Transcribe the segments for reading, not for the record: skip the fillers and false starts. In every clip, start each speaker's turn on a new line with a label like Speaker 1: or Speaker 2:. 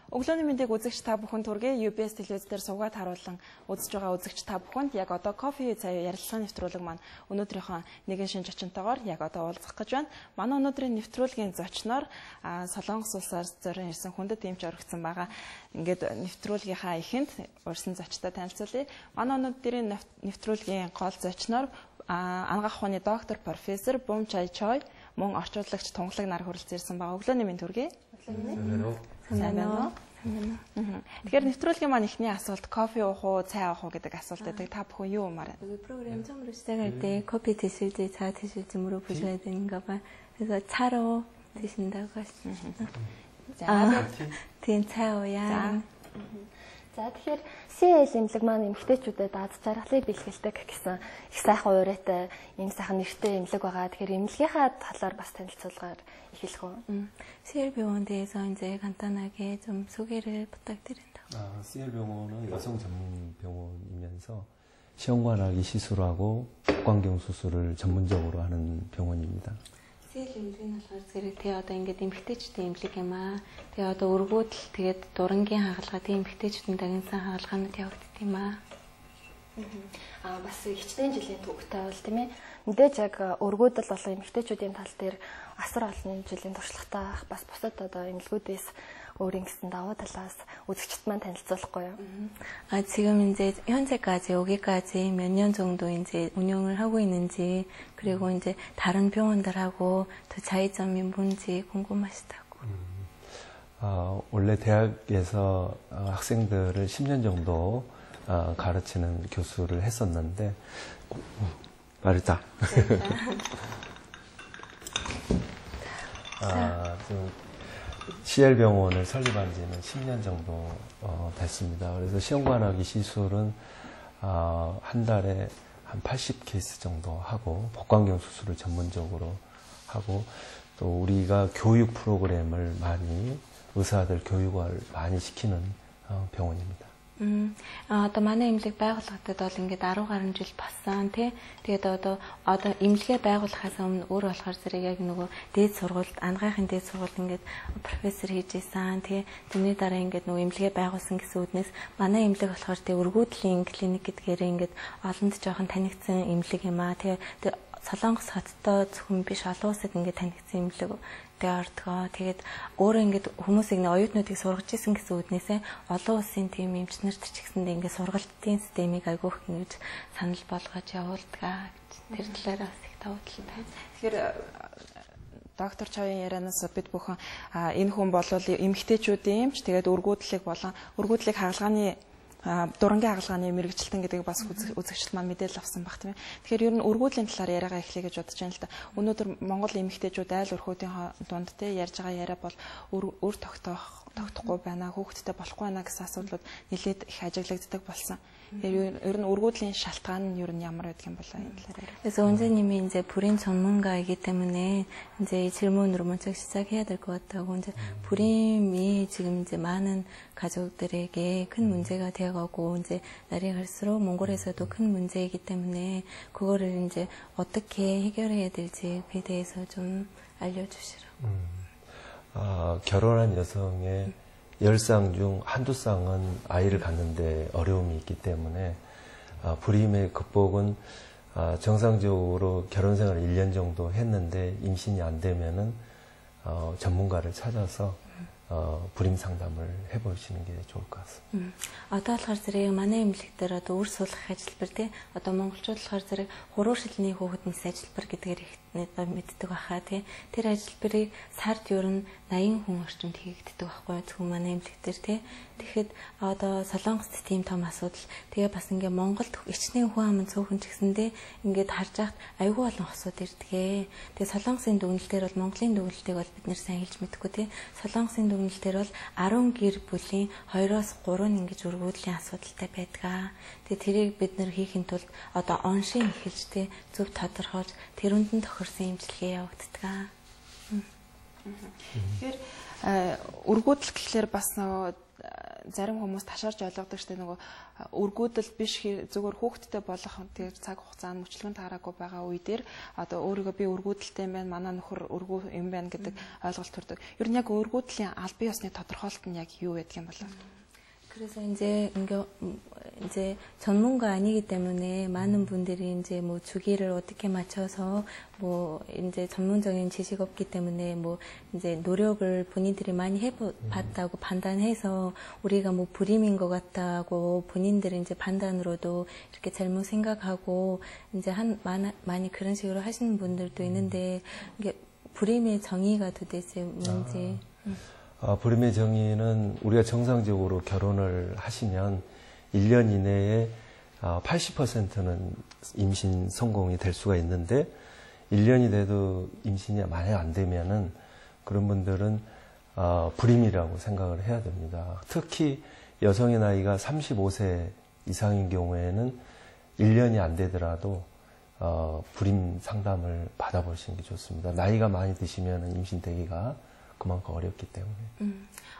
Speaker 1: Өглөөний мэндийг үзэгч та бүхэнд хүргэе. UBS телевиз дээр суугаад харуулan үзэж байгаа үзэгч та бүхэнд яг одоо кофе цай ярилцлагын нэвтрүүлэг маань өнөөдрийнхөө нэгэн шинж очинтойгоор яг одоо уулзах гэж байна. Манай өнөөдрийн нэвтрүүлгийн зочноор Солонгос улсаас зорин ирсэн хүндэт эмч орогдсон байгаа. Ингээд нэвтрүүлгийнхаа эхэнд урьсан зочтой танилцуулъя. Манай өнөөдрийн нэвтрүүлгийн гол зочноор анагаах ухааны доктор профессор Бум Чай Чой мөн орчуулагч Тунгалаг нар хүрэлцэн ирсэн байгаа. Өглөөний мэнд хүргэе. Тэгэхээр нэвтрүүлгийн маань ихний асуулт кофе уух уу, цай уух уу гэдэг асуулт байдаг. Та бүхэн юу умаар?
Speaker 2: 프로그램 처음으로 시작할 때 커피 드실 때, 차 드실 때 물어보셔야 되는가 봐. 그래서 차로 드신다고 하시죠.
Speaker 1: За,
Speaker 2: тийм цай.
Speaker 3: За тэгэхээр CL эмнэлэг маань эмэгтэйчүүдэд аз жаргалыг бэлгэлдэг гэсэн их сайхан уурайтай энэ сайхан нэртэй эмнэлэг байгаа. Тэгэхээр эмнэлгийнхаа талаар бас танилцуулгаар эхэлэх үү?
Speaker 2: CL 병원에 대해서 이제 간단하게 좀 소개를 부탁드린다.
Speaker 4: CL 병원은 여성 전문 병원이면서 시험관하기 시술하고 복강경 수술을 전문적으로 하는 병원입니다.
Speaker 2: CL эмнэлэг нь болохоор зэрэг тий одоо ингээд эмэгтэйчүүдийн эмнэлэг юм аа. Тэгээ одоо өргүүдл тэгээд дурангийн хагалгаа тий эмэгтэйчүүдийн дагинсан хагалгаанууд явагддаг юм аа.
Speaker 3: Бас хичнээн жилийн түүхтэй бол тийм ээ. Мэдээж яг өргүүдэл болон эмэгтэйчүүдийн тал дээр асар олон жилийн туршлагатай бас бусад одоо эмнэлгүүдээс өөрийн гэсэн давуу талаас үзэгчд маань танилцуулахгүй юу?
Speaker 2: 지금 이제 현재까지 여기까지 몇 년 정도 이제 운영을 하고 있는지 그리고 이제 다른 병원들하고 더 차이점이 뭔지 궁금하시다고.
Speaker 4: 원래 대학에서 학생들을 10년 정도 가르치는 교수를 했었는데 말했다. CL 병원을 설립한 지는 10년 정도 됐습니다. 그래서 시험관하기 시술은 한 달에 한 80케이스 정도 하고 복강경 수술을 전문적으로 하고 또 우리가 교육 프로그램을 많이 의사들 교육을 많이 시키는 병원입니다.
Speaker 2: Одоо манай эмнэлэг байгууллагад бол ингээд 10 гаруй жил болсон тий. Тэгээд одоо эмнэлгээ байгуулахаас өмнө өөр болохоор зэрэг яг нөгөө дээд сургуульд анагаахын дээд сургуульд ингээд профессор хийж исэн тий. Тэрний дараа ингээд нөгөө эмнэлгээ байгуулсан гэсэн үднээс манай эмнэлэг болохоор тий өргүүдлийн клиник гэдгээр ингээд олонд жоохон танигдсан эмнэлэг юм аа тий. Солонгос хоттой зөвхөн биш олон улсад ингээд танигдсан эмнэлэг ордгоо. Тэгээд өөрөө ингээд хүмүүсийг оюутнуудыг сургаж исэн гэсэн үднээсээ олон улсын тийм эмч нарт ч гэсэндээ ингээд сургалтын системийг айгүйх ингэж санал болгож явуулдаг гэж тэр талаараа их давуу талтай.
Speaker 1: Тэгэхээр доктор Чойн ярианаас бид бүхэн энэ хүн бол эмэгтэйчүүдийн эмч тэгээд өргүүдлийг болон өргүүдлийг хагалгааны дурангийн хагалгааны мэрэгчлэлтэн гэдэг бас үзэгчд маань мэдээлэл авсан баг тийм ээ. Тэгэхээр ер нь өргүүдлийн талаар яриагаа эхлэе гэж бодож байна л да. Өнөөдөр Монгол эмэгтэйчүүд айл өрхүүдийн дунд те ярьж байгаа яриа бол өр тогтохгүй байна, хүүхэдтэй болохгүй байна гэсэн асуудлууд нэлээд их ажиглагддаг болсон. Ер нь өргүүдлийн шалтгаан нь ер нь ямар байдаг юм бол энэ талаар.
Speaker 2: 그래서 원장님이 이제 불임 전문가이기 때문에 이제 이 질문으로 먼저 시작해야 될 것 같다고. 이제 불임이 지금 이제 많은 가족들에게 큰 문제가 되어가고 이제 날이 갈수록 몽골에서도 큰 문제이기 때문에 그거를 이제 어떻게 해결해야 될지에 대해서 좀 알려주시라고.
Speaker 4: 결혼한 여성의 10쌍 중 한두 쌍은 아이를 갖는데 어려움이 있기 때문에 불임의 극복은 정상적으로 결혼 생활을 1년 정도 했는데 임신이 안 되면은 전문가를 찾아서 불임 상담을 해보시는 게 좋을 것 같습니다.
Speaker 2: Одоо болохоор зэрэг манай эмнэлэг дээр одоо үр суулгах ажиллабар тий одоо монголчууд болохоор зэрэг хуруу шилний хүүхэд нис ажиллабар гэдгээр их мэддэг баха тий тэр ажиллабарыг сард ер нь 80 хүн орчимд хийгддэг байхгүй зөвхөн манай эмнэлэг дээр тий тэгэхэд одоо Солонгост тийм том асуудал тэгээ бас ингээ Монголд ичнээн хүн амын цөөхөн ч гэсэндээ ингээд харж яхад айгүй олон хосууд ирдгээ тэгээ Солонгосын дүгнэлт дээр бол Монголын дүгнэлтийг бол бид нэр сайн хэлж мэдэхгүй тий Солонгосын дүгнэлт дээр бол 10 гэр бүлийн 2-оос 3 нь ингэж өргүүдлийн асуудалтай байдаг. Тэгээ тэрийг бид нэр хийхин тулд одоо оншийн эхэлжтэй зөв тодорхойлж тэрүнд нь тохирсон эмчилгээ явагддаг.
Speaker 1: Тэгэхээр өргүүдэл гэхлээр бас зарим хүмүүс ташаарч ойлгодог штэ нөгөө өргүүдэл биш зүгээр хүүхдтэй болох тэр цаг хугацаанд мөчлгөн таараагүй байгаа үе дээр одоо өөрийгөө би өргүүдэлтэй юм байна, манай нөхөр өргүү юм байна гэдэг ойлголт төрдөг. Ер нь яг өргүүдлийн аль бие усны тодорхойлолт нь яг юу байдаг юм бол?
Speaker 2: 그래서 이제 전문가 아니기 때문에 많은 분들이 이제 뭐 주기를 어떻게 맞춰서 뭐 이제 전문적인 지식 없기 때문에 뭐 이제 노력을 본인들이 많이 해봤다고 판단해서 우리가 뭐 불임인 것 같다고 본인들이 이제 판단으로도 이렇게 잘못 생각하고 이제 많이 그런 식으로 하시는 분들도 있는데 이게 불임의 정의가 도대체 뭔지.
Speaker 4: 불임의 정의는 우리가 정상적으로 결혼을 하시면 1년 이내에 80%는 임신 성공이 될 수가 있는데 1년이 돼도 임신이 만약 안 되면은 그런 분들은 불임이라고 생각을 해야 됩니다. 특히 여성의 나이가 35세 이상인 경우에는 1년이 안 되더라도 불임 상담을 받아보시는 게 좋습니다. 나이가 많이 드시면 임신되기가 그만큼 어렵기 때문에.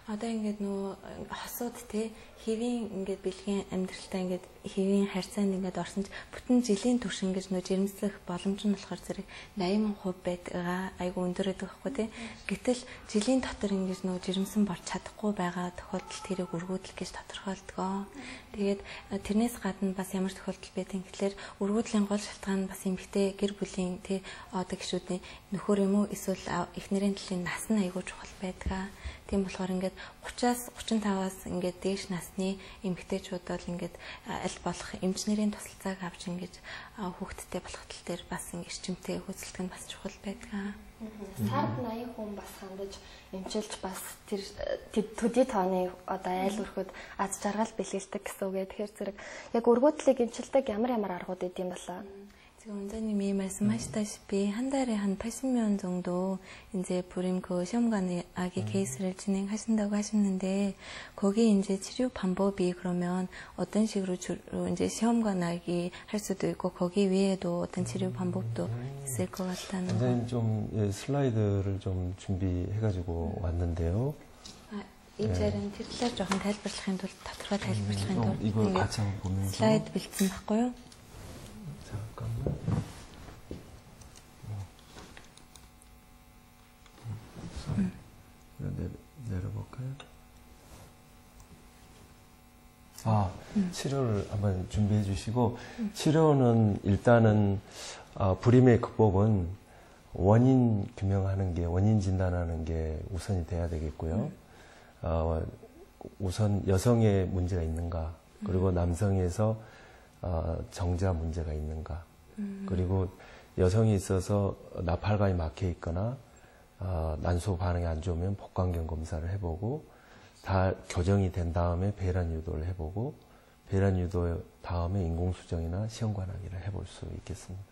Speaker 2: Одоо ингээд нөө хосууд те хэвийн ингээд бэлгийн амьдралтай ингээд хэвийн харьцаанд ингээд орсон ч бүтэн жилийн турш ингээд нөө жирэмслэх боломж нь болохоор зэрэг 80% байдаг айгу өндөр байдаг байхгүй те. Гэтэл жилийн дотор ингээд нөө жирэмсэн болж чадахгүй байгаа тохиолдолд тэрийг өргөдлөх гэж тодорхойлдог. Тэгээд тэрнээс гадна бас ямар тохиолдол байдгийг гэхэлэр өргөдлийн гол шалтгаан нь бас эмэгтэй гэр бүлийн те одоо гişүүдийн нөхөр юм уу эсвэл эхнэрийн талын нас нь айгу чухал байдаг. Тийм болохоор ингээд 30-аас 35-аас ингээд дээш насны эмэгтэйчүүд бол ингээд аль болох эмчнэрийн тусалцааг авч ингээд хүүхэдтэй болох тал дээр бас ингээд эрчимтэй хөдөлгөх нь бас чухал байдаг.
Speaker 3: Сард 80 хүн бас хандаж эмчилж бас тэр төдий тооны одоо айл өрхөд аз жаргал бэлгэлдэг гэсэн үг. Тэгэхээр зэрэг яг өргөдлийг эмчилдэг ямар аргууд идэм болоо?
Speaker 2: 지금 원장님이 말씀하시다시피 한 달에 한 80명 정도 이제 불임 그 시험관 아기 케이스를 진행하신다고 하시는데 거기 이제 치료 방법이 그러면 어떤 식으로 주로 이제 시험관 아기 할 수도 있고 거기 위에도 어떤 치료 방법도 있을 것 같다는.
Speaker 4: 원장님 좀 슬라이드를 좀 준비해가지고 왔는데요.
Speaker 2: 이 자리는 팁을 조금 달라붙이는 돌 다투가 달라붙이는 돌.
Speaker 4: 이거 같이 한번 보면서.
Speaker 2: 슬라이드 빌튼 바꿔요.
Speaker 4: 잠깐만. 내려볼까요? 치료를 한번 준비해 주시고, 치료는 일단은, 불임의 극복은 원인 규명하는 게, 원인 진단하는 게 우선이 돼야 되겠고요. 우선 여성의 문제가 있는가, 그리고 남성에서 정자 문제가 있는가, 그리고 여성이 있어서 나팔관이 막혀 있거나 난소 반응이 안 좋으면 복강경 검사를 해보고 다 교정이 된 다음에 배란 유도를 해보고 배란 유도 다음에 인공수정이나 시험관하기를 해볼 수 있겠습니다.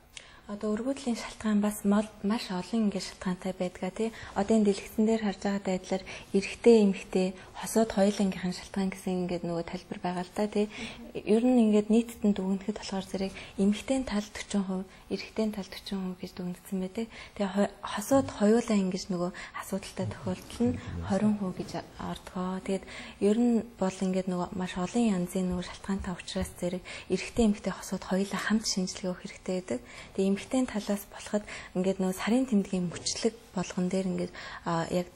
Speaker 2: Одоо өргөдлийн шалтгаан бас маш олон ингэ шалтгаантай байдгаа тий. Одоо энэ дэлгэцэн дээр харж байгаа байдлаар эрэгтэй эмэгтэй хосоод хоёулангийнхан шалтгаан гэсэн ингээд нөгөө тайлбар байгаа л та тий. Ер нь ингээд нийтэд дүгнэхэд болохоор зэрэг эмэгтэй тал 40%, эрэгтэй тал 40% гэж дүгнэгдсэн байдаг. Тэгээ хосоод хоёулаа ингэж нөгөө асуудалтай тохиолдол нь 20% гэж ордгоо. Тэгээд ер нь бол ингээд нөгөө маш олон янзын нөгөө шалтгаантай учраас зэрэг эрэгтэй эмэгтэй хосоод хоёулаа хамт шинжилгээ өгөх хэрэгтэй байдаг. Тэгээ эмэгтэй талаас болоход ингээд нөө сарын тэмдгийн мөчлөг болгон дээр ингээд яг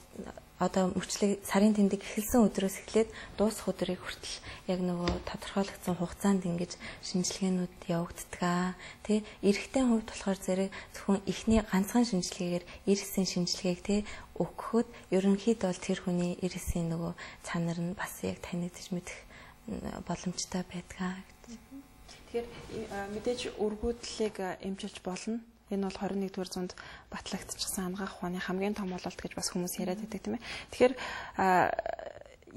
Speaker 2: одоо мөчлөг сарын тэмдэг эхэлсэн өдрөөс эхлээд дуусах өдрийг хүртэл яг нөгөө тодорхойлогдсон хугацаанд ингээд шинжилгээнүүд явагддаг. Тэ эрэгтэй хувьд болохоор зэрэг зөвхөн эхний ганцхан шинжилгээгээр иргэсийн шинжилгээг тэ өгөхөд ерөнхийдөө бол тэр хүний иргэсийн нөгөө цанар нь бас яг танигдж мэдэх боломжтой байдаг.
Speaker 1: Тэгэхээр мэдээж өргөдлийг эмчилж болно. Энэ бол 21-р зуунд батлагдчихсан ангаах ухааны хамгийн том бололт гэж бас хүмүүс яриад байдаг тийм ээ. Тэгэхээр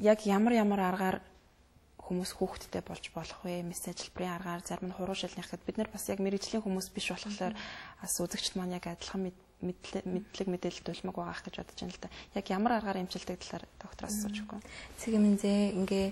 Speaker 1: яг ямар аргаар хүмүүс хүүхэдтэй болж болох вэ? Мэс ажилбарын аргаар зарим нь хуруу шилнийх гэхэд бид нар бас яг мэрэгжлийн хүмүүс биш болохоор бас үзэгчд маань яг адилхан мэдлэг мэдээлэл дулмаг байгаах гэж бодож байна л да. Яг ямар аргаар эмчилдэг талаар доктороос асууж өгөө.
Speaker 2: 지금 이제 이게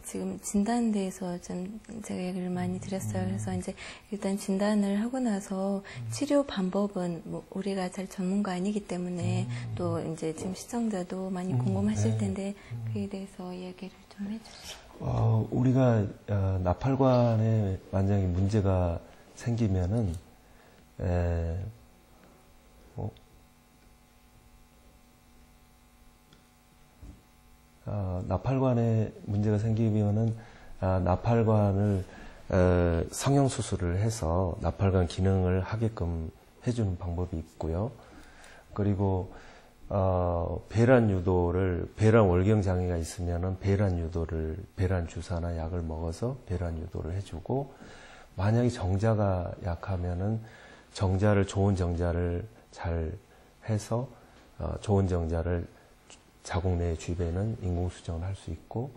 Speaker 2: 지금 진단대에서 좀 제가 얘기를 많이 드렸어요. 그래서 이제 일단 진단을 하고 나서 치료 방법은 뭐 우리가 잘 전문가 아니기 때문에 또 이제 지금 시청자도 많이 궁금하실 텐데 그에 대해서 얘기를 좀 해주시죠.
Speaker 4: 우리가 나팔관에 만약에 문제가 생기면은 나팔관에 문제가 생기면은 나팔관을 성형 수술을 해서 나팔관 기능을 하게끔 해주는 방법이 있고요. 그리고 배란 유도를 배란 월경 장애가 있으면은 배란 유도를 배란 주사나 약을 먹어서 배란 유도를 해주고 만약에 정자가 약하면은 정자를 좋은 정자를 잘 해서 좋은 정자를 자궁 내 주입에는 인공 수정을 할 수 있고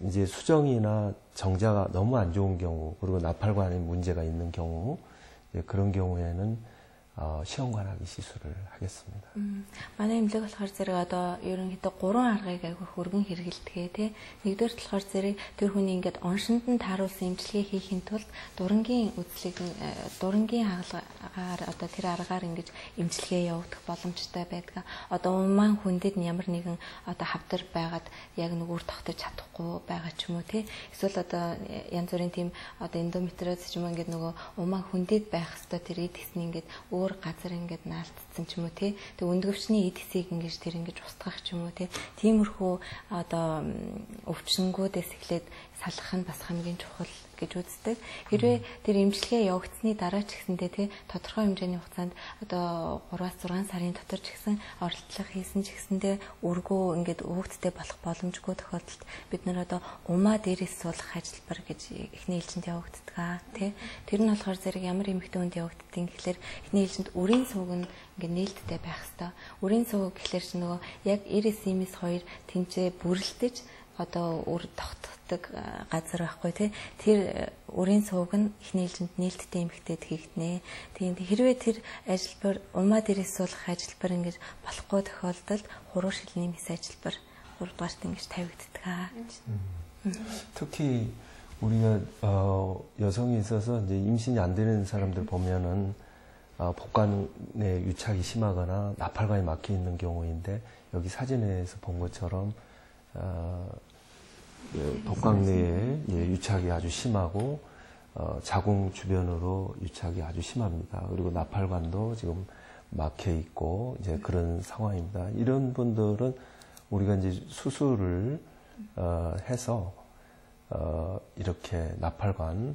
Speaker 4: 이제 수정이나 정자가 너무 안 좋은 경우 그리고 나팔관에 문제가 있는 경우 그런 경우에는 시험관하기 시술을 하겠습니다.
Speaker 2: манай эмнэлэг болохоор зэрэг одоо ерөнхийдөө 3 аргыг айгүй хөргөн хэрэгэлдэгээ тий. Нэгдүгээр болохоор зэрэг тэр хүний ингээд оншинд нь тааруулсан эмчилгээ хийхин тулд дурангийн үзлийг дурангийн хагалгаар одоо тэр аргаар ингэж эмчилгээ явуулах боломжтой байдаг. Одоо умаан хүндэд ямар нэгэн одоо хавдар байгаад яг нэг үр тогтож чадахгүй байгаа ч юм уу тий. Эсвэл одоо янз бүрийн тийм одоо эндометриоз ч юм уу ингээд нөгөө умаан хүндэд байх хэвээр тэр эд хэсний ингээд өөр газар ингээд наалтцсан ч юм уу тий. Тэг өндгөвчний эд хэсийг ингэж тэр ингэж устгах ч юм уу тий. Тиймэрхүү одоо өвчнөнгүүдээс эхлээд салах нь бас хамгийн чухал гэж үздэг. Хэрвээ тэр эмчилгээ явагдсны дараа ч гэсэндээ тий тодорхой хэмжээний хугацаанд одоо 3-6 сарын дотор ч гэсэн оролдлого хийсэн ч гэсэндээ өргөө ингээд өвөгдтэй болох боломжгүй тохиолдолд бид нар одоо умаа дээрээс суулгах ажилбар гэж эхний ээлжинд явагддаг тий. Тэр нь болохоор зэрэг ямар эмэгтэй хүнд явагддаг гэхэлэр эхний ээлжинд үрийн сууг нь ингээд нээлттэй байх хэвээр. Үрийн сууг гэхэлэр чи нөгөө яг 90-2 тэнцээ бүрлдэж одоо үр тогтдог газар байхгүй тий. Тэр үрийн сууг нь эхний ээлжинд нээлттэй эмэгтэйд хийгднэ. Тийм хэрвээ тэр ажилбар умаа дээрээс суулгах ажилбар ингэж болохгүй тохиолдолд хуруу шилний мэс ажилбар 3 дугаарт ингэж тавигддаг гэж.
Speaker 4: 특히 우리가 여성이 있어서 이제 임신이 안 되는 사람들 보면은 복관에 유착이 심하거나 나팔관이 막혀 있는 경우인데 여기 사진에서 본 것처럼 복강 내에 유착이 아주 심하고 자궁 주변으로 유착이 아주 심합니다. 그리고 나팔관도 지금 막혀 있고 이제 그런 상황입니다. 이런 분들은 우리가 이제 수술을 해서 이렇게 나팔관을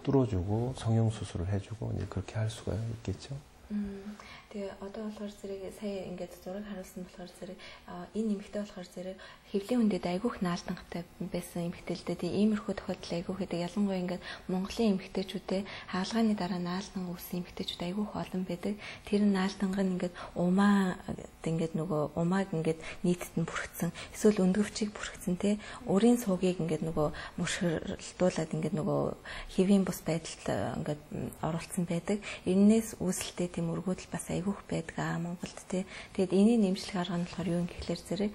Speaker 4: 뚫어주고 성형 수술을 해주고 이제 그렇게 할 수가 있겠죠.
Speaker 2: Тэгээ одоо болохоор зэрэг сая ингээд зураг харуулсан болохоор зэрэг энэ эмэгтэй болохоор зэрэг хэвлийн хүндэд айгүйх наалдангатай байсан эмэгтэйлдээ тийм иймэрхүү тохиолдол айгүйх гэдэг ялангуяа ингээд Монголын эмэгтэйчүүдээ хаалгааны дараа наалдан үүссэн эмэгтэйчүүд айгүйх олон байдаг. Тэр наалданга нь ингээд умаа ингээд нөгөө умааг ингээд нийтэд нь бүрхсэн эсвэл өндгөвчийг бүрхсэн те өрийн суугийг ингээд нөгөө мөшөрлдуулаад ингээд нөгөө хэвийн бус байдалд ингээд оруулсан байдаг. Энээс үүсэлтэй тийм өргөдөл бас айгүйх байдаг Монголд тий. Тэгэд энэний нэмжлэг арга нь болохоор юу юм гэхэлэр зэрэг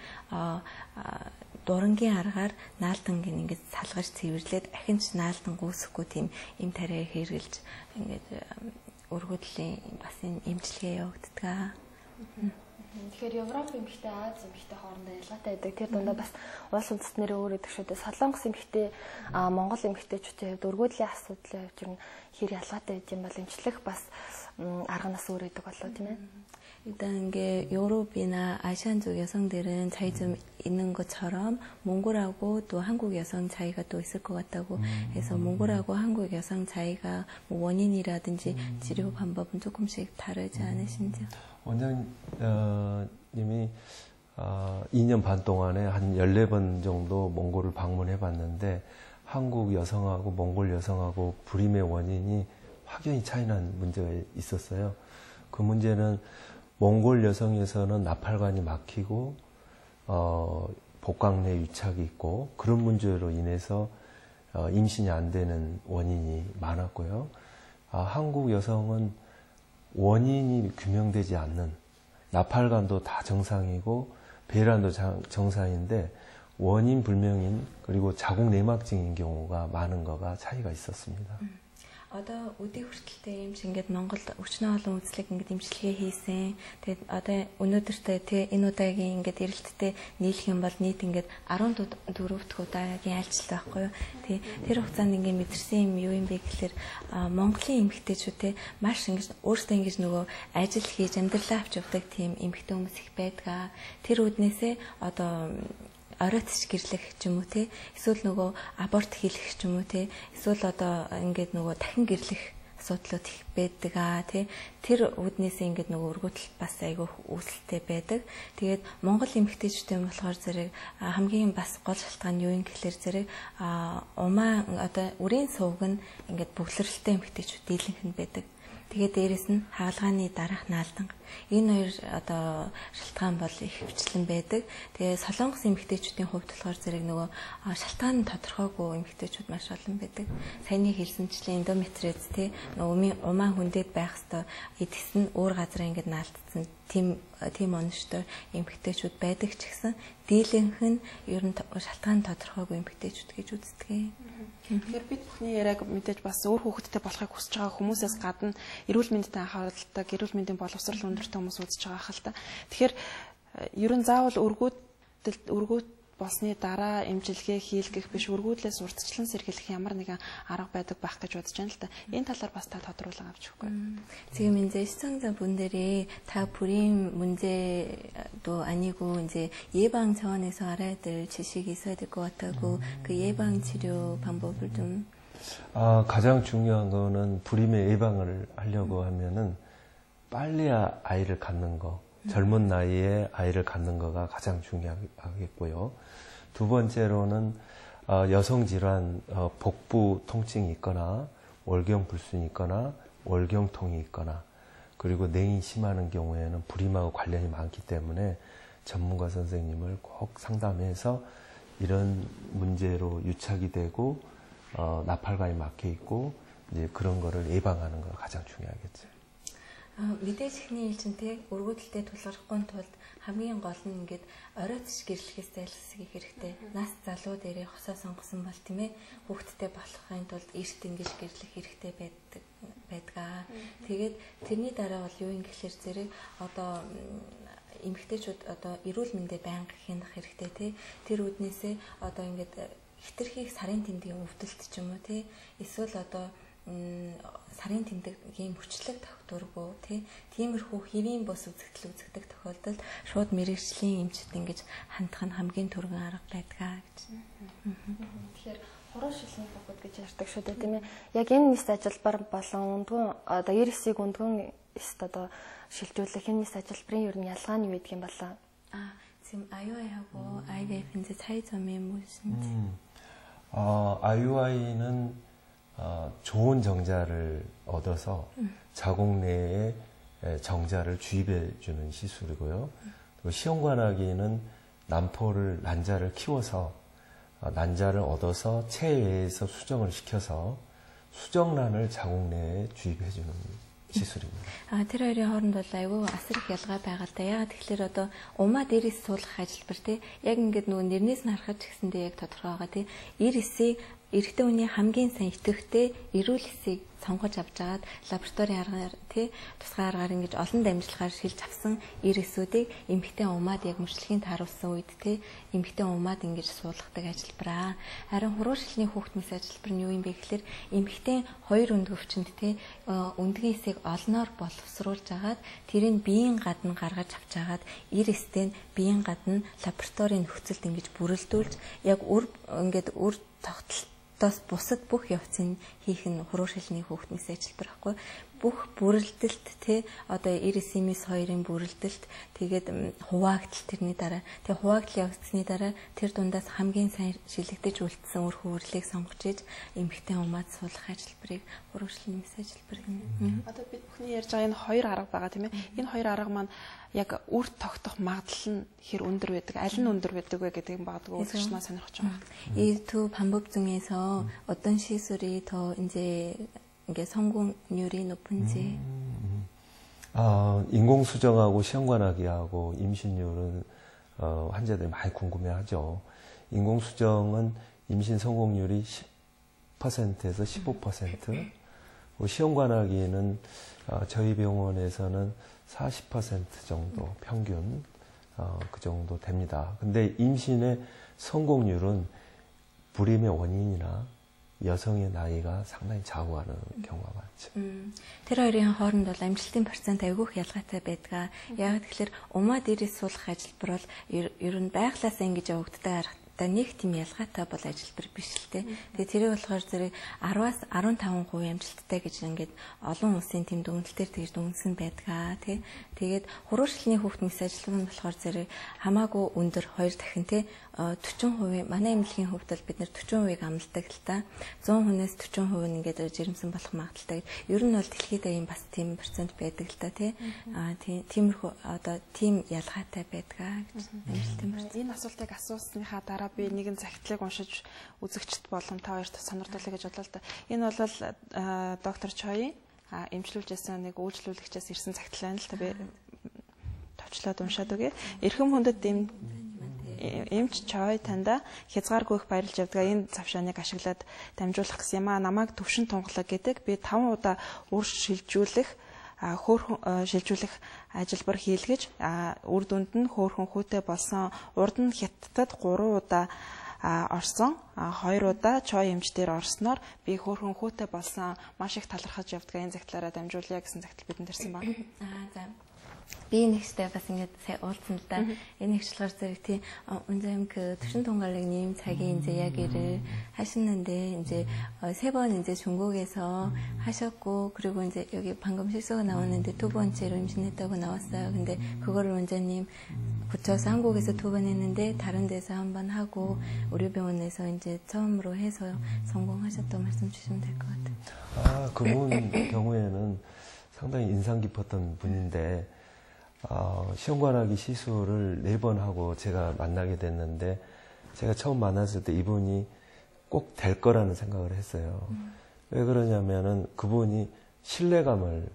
Speaker 2: дурангийн аргаар наалданг ингээд салгаж цэвэрлээд ахинч наалдан гүйсэхгүй тийм им тариа хэрглэж ингээд өргөдлийн бас энэ эмчилгээ явагддаг.
Speaker 3: Тэгэхээр Европ эмэгтэй Аз эмэгтэй хоорондоо ялгаатай байдаг. Тэр дундаа бас улс үндэст нэрээ өөр өгдөг шүү дээ. Солонгос эмэгтэй Монгол эмэгтэйчүүдийн хувьд өргөдлийн асуудлын хувьд нь хэр ялгаатай байд юм бол эмчлэх бас арга нас өөр өгдөг болоо тийм ээ.
Speaker 2: 일단 이게 유럽이나 아시안족 여성들은 차이 좀 있는 것처럼 몽골하고 또 한국 여성 차이가 또 있을 것 같다고 해서 몽골하고 한국 여성 차이가 뭐 원인이라든지 치료 방법은 조금씩 다르지 않으신지요?
Speaker 4: 원장님이 2년 반 동안에 한 14번 정도 몽골을 방문해 봤는데 한국 여성하고 몽골 여성하고 불임의 원인이 확연히 차이난 문제가 있었어요. 그 문제는 몽골 여성에서는 나팔관이 막히고 복강 내 유착이 있고 그런 문제로 인해서 임신이 안 되는 원인이 많았고요. 한국 여성은 원인이 규명되지 않는 나팔관도 다 정상이고 배란도 정상인데 원인 불명인 그리고 자궁 내막증인 경우가 많은 거가 차이가 있었습니다.
Speaker 2: Одоо өдий хүртэлтэй юм шиг ингээд Монголд өчнөө олон үзлэг ингээд имчилгээ хийсэн. Тэгээд одоо өнөөдөртөө энэ удаагийн ингээд эрэлттэй нийлэх юм бол нийт ингээд 14 дэх удаагийн айлчлал байхгүй юу. Тэр хугацаанд ингээд мэдэрсэн юм юу юм бэ гэхээр Монголын эмэгтэйчүүдтэй маш ингээд өөрсдөө ингээд нөгөө ажил хийж амьдралаа авч явдаг тийм эмэгтэй хүмүүс их байдаг. Тэр үднээсээ одоо оройтч гэрлэх ч юм уу те эсвэл нөгөө аборт хийх ч юм уу те эсвэл одоо ингээд нөгөө дахин гэрлэх асуудлууд их байдаг те тэр үднээсээ ингээд нөгөө өргөдөл бас айгүй үүсэлтэй байдаг. Тэгээд Монгол эмэгтэйчүүдтэй болохоор зэрэг хамгийн бас гол шалтгаан юу юм гэхэлэр зэрэг умаа одоо үрийн сувг нь ингээд бөглөрөлттэй эмэгтэйчүүд дийлэнх нь байдаг. Тэгээд дээрэс нь хаалгааны дараах наалданга энэ хоёр одоо шалтгаан бол их хвчлэн байдаг. Тэгээд солонгос эмэгтэйчүүдийн хувьд болохоор зэрэг нөгөө шалтгаан нь тодорхойгүй эмэгтэйчүүд маш олон байдаг. Саяны хэлсэнчлэн эндометриоз тий нөгөө умаа хүндээд байх хэвээр эдгэс нь өөр газараа ингээд наалтсан тийм онцтой эмэгтэйчүүд байдаг ч гэсэн дийлэнх нь ер нь шалтгаан тодорхойгүй эмэгтэйчүүд гэж үздэг.
Speaker 1: Тэгэхээр бид бүхний яриаг мэдээж бас өөр хүүхэдтэй болохыг хүсэж байгаа хүмүүсээс гадна эрүүл мэндэд анхааралтай, эрүүл мэндийн боловсрол өндөртэй хүмүүс үзэж байгаа хэл та. Тэгэхээр ер нь заавал өргөд болсны дараа эмчилгээ хийлгэх биш өргөдлөөс урдчлан сэргийлэх ямар нэгэн арга байдаг байх гэж бодож байна л да. Энэ талаар бас та тодруулан авч өгөхгүй.
Speaker 2: 지금 이제 시청자분들이 다 불임 문제도 아니고 이제 예방 차원에서 알아야 될 지식이 있어야 될 것 같다고 그 예방 치료 방법을 좀
Speaker 4: 가장 중요한 거는 불임의 예방을 하려고 하면은 빨리 아이를 갖는 거, 젊은 나이에 아이를 갖는 거가 가장 중요하겠고요. 두 번째로는 여성 질환, 복부 통증이 있거나 월경 불순이 있거나 월경통이 있거나 그리고 냉이 심하는 경우에는 불임하고 관련이 많기 때문에 전문가 선생님을 꼭 상담해서 이런 문제로 유착이 되고 나팔관이 막혀 있고 이제 그런 거를 예방하는 거 가장 중요하겠죠.
Speaker 2: мэдээж ихний ээлжинтэй өргөдөлтэй тулгархгүй тулд хамгийн гол нь ингээд оройтч гэрлэхээс зайлсхийх хэрэгтэй. Нас залуу дээрээ хосоо сонгосон бол тийм ээ хүүхдтэй болохын тулд эрт ингэж гэрлэх хэрэгтэй байдгаа. Тэгээд тэрний дараа бол юу юм гэхэлэр зэрэг одоо эмэгтэйчүүд одоо эрүүл мэндэ байнга хянах хэрэгтэй тий. Тэр үднээсээ одоо ингээд хитрхийг сарын тэмдгийн өвдөлт ч юм уу тий. Эсвэл одоо сарын тэмдгийн мөчлөг тогтворгүй тиймэрхүү хэвийн бос үзэгдэх тохиолдолд шууд мэрэгжлийн эмчит ингэж хандах нь хамгийн түргэн арга байдгаа гэж.
Speaker 3: Тэгэхээр хуруу шилний боход гэж ярьдаг шүү дээ тийм ээ. Яг энэ нис ажилбар болон өндгөн одоо эрсийг өндгөн одоо шилжүүлэх энэ нис ажилбарын ер нь ялгаа нь юу гэдэг юм болоо.
Speaker 2: 지금 IUI하고 IVF 이제 차이점이 무엇인지.
Speaker 4: IUI는 좋은 정자를 얻어서 자궁 내에 정자를 주입해 주는 시술이고요. 그리고 시험관하기는 난자를 키워서 난자를 얻어서 체외에서 수정을 시켜서 수정란을 자궁 내에 주입해 주는 시술입니다.
Speaker 2: Тэр хоёрын хооронд бол айгүй асар их ялгаа байгаа л да. Яагаад тэгэхээр одоо умаа дээрээс суулгах ажилбар тий яг ингээд нөгөө нэрнээс нь харахад ч гэсэндээ яг тодорхой байгаа тий эр эсийг эрэгтэй хүний хамгийн сайн идэвхтэй эрүүл эсийг сонгож авч агаад лабораторийн аргаар тий тусгай аргаар ингэж олон дамжлагаар шилж авсан эр эсүүдийг эмэгтэй умаад яг мөрчлөгийн тааруулсан үед тий эмэгтэй умаад ингэж суулгадаг ажилбараа. Харин хуруу шилний хүүхдмэс ажилбар нь юу юм бэ гэхээр эмэгтэй хоёр өнд өвчнөд тий өндгийн эсийг олноор боловсруулж агаад тэрийг биеийн гадна гаргаж авч агаад эр эстэй биеийн гадна лабораторийн нөхцөлд ингэж бүрэлдүүлж яг ингээд үр тогтолтоос бусад бүх явцыг хийх нь хуруу шилний хүүхдмэс ажилбар байхгүй. Бүх бүрэлдэлт тий одоо эрсимис хоёрын бүрэлдэлт тэгээд хуваагдал тэрний дараа тэгээд хуваагдлын явцны дараа тэр дундаас хамгийн сайн шилэгдэж үлдсэн үр хөвөрлийг сонгож иж эмэгтэй умаад суулгах ажилбарыг хуруу шилний мэс ажилбар гэнэ.
Speaker 1: Одоо бид бүхний ярьж байгаа энэ хоёр арга байгаа тийм ээ. Энэ хоёр арга маань яг үр тогтох магадлал нь хэр өндөр байдаг, аль нь өндөр байдаг вэ гэдэг нь багадгүй үзэгчнээ сонирхож байгаа.
Speaker 2: 이 두 방법 중에서 어떤 시술이 더 이제 이게 성공률이 높은지.
Speaker 4: 인공수정하고 시험관하기하고 임신율은 환자들이 많이 궁금해하죠. 인공수정은 임신 성공률이 10%에서 15%, 시험관하기는 저희 병원에서는 40% 정도 평균 그 정도 됩니다. 근데 임신의 성공률은 불임의 원인이나 여성의 나이가 상당히 좌우하는 경우가 많죠.
Speaker 2: Тэр хоёрын хооронд бол амжилтын процент айгүй их ялгаатай байдаг. Яг тэгэхээр умаад ирээс суулгах ажиллбар бол ер нь байглаасаа ингэж явагддаг аргатай нэг тийм ялгаатай бол ажиллбар биш л те. Тэгээ тэрийг болохоор зэрэг 10-аас 15% амжилттай гэж ингээд олон улсын тийм дүгнэлтээр тэгж дүгнсэн байдаг тий. Тэгээд хурууршлын хүүхэд мэс ажиллагаа нь болохоор зэрэг хамаагүй өндөр 2 дахин тий 40% манай эмнэлгийн хувьд бол бид нэр 40%-ийг амладаг л та. 100 хүнээс 40% ингээд жирэмсэн болох магадaltaй. Ер нь бол дэлхийд ийм бас тийм процент байдаг л та тий. Тиймэрхүү одоо тийм ялгаатай байдгаа гэж амжилтын процент.
Speaker 1: Энэ асуултыг асуусныхаа дараа би нэгэн захидлыг уншиж үзэгчд болон та хоёрт сонирдуулъя гэж бодлоо л да. Энэ бол доктор Чойн эмчилүүлжсэн нэг үйлчлүүлэгчээс ирсэн захидал байна л та. Би товчлоод уншаад үгээ. Эрхэм хүндэт эмч Чой танда хязгааргүй их баярлж явдаг. Энэ завшааныг ашиглаад дамжуулах гэсэн юм аа. Намайг төвшин тунгалаг гэдэг. Би 5 удаа үр шилжүүлэх ажиллабар хийлгэж үр дүнд нь хөөрхөн хүүтэй болсон. Урд нь Хятадд 3 удаа орсон. 2 удаа Чой эмчдэр орсноор би хөөрхөн хүүтэй болсон. Маш их талархаж явдаг. Энэ загтлаараа дамжуулъя гэсэн загтал бидэнд ирсэн байна.
Speaker 2: За. Би нэгтэй бас ингээд сая уулзсан л да. Энэ ихчлэр зэрэг тийм үнзэм төвшин тунгаалыг нэм цагийн инзэ яг ирээ 하시는데 이제 세 번 이제 중국에서 하셨고 그리고 이제 여기 방금 실소가 나왔는데 2번째로 임신했다고 나왔어요. 근데 그거를 원장님 붙여서 한국에서 2번 했는데 다른 데서 한 번 하고 우리 병원에서 이제 처음으로 해서 성공하셨다고 말씀 주시면 될 것 같아요.
Speaker 4: 그분 경우에는 상당히 인상 깊었던 분인데 시험관하기 시술을 4번 하고 제가 만나게 됐는데 제가 처음 만났을 때 이분이 꼭 될 거라는 생각을 했어요. 왜 그러냐면은 그분이 신뢰감을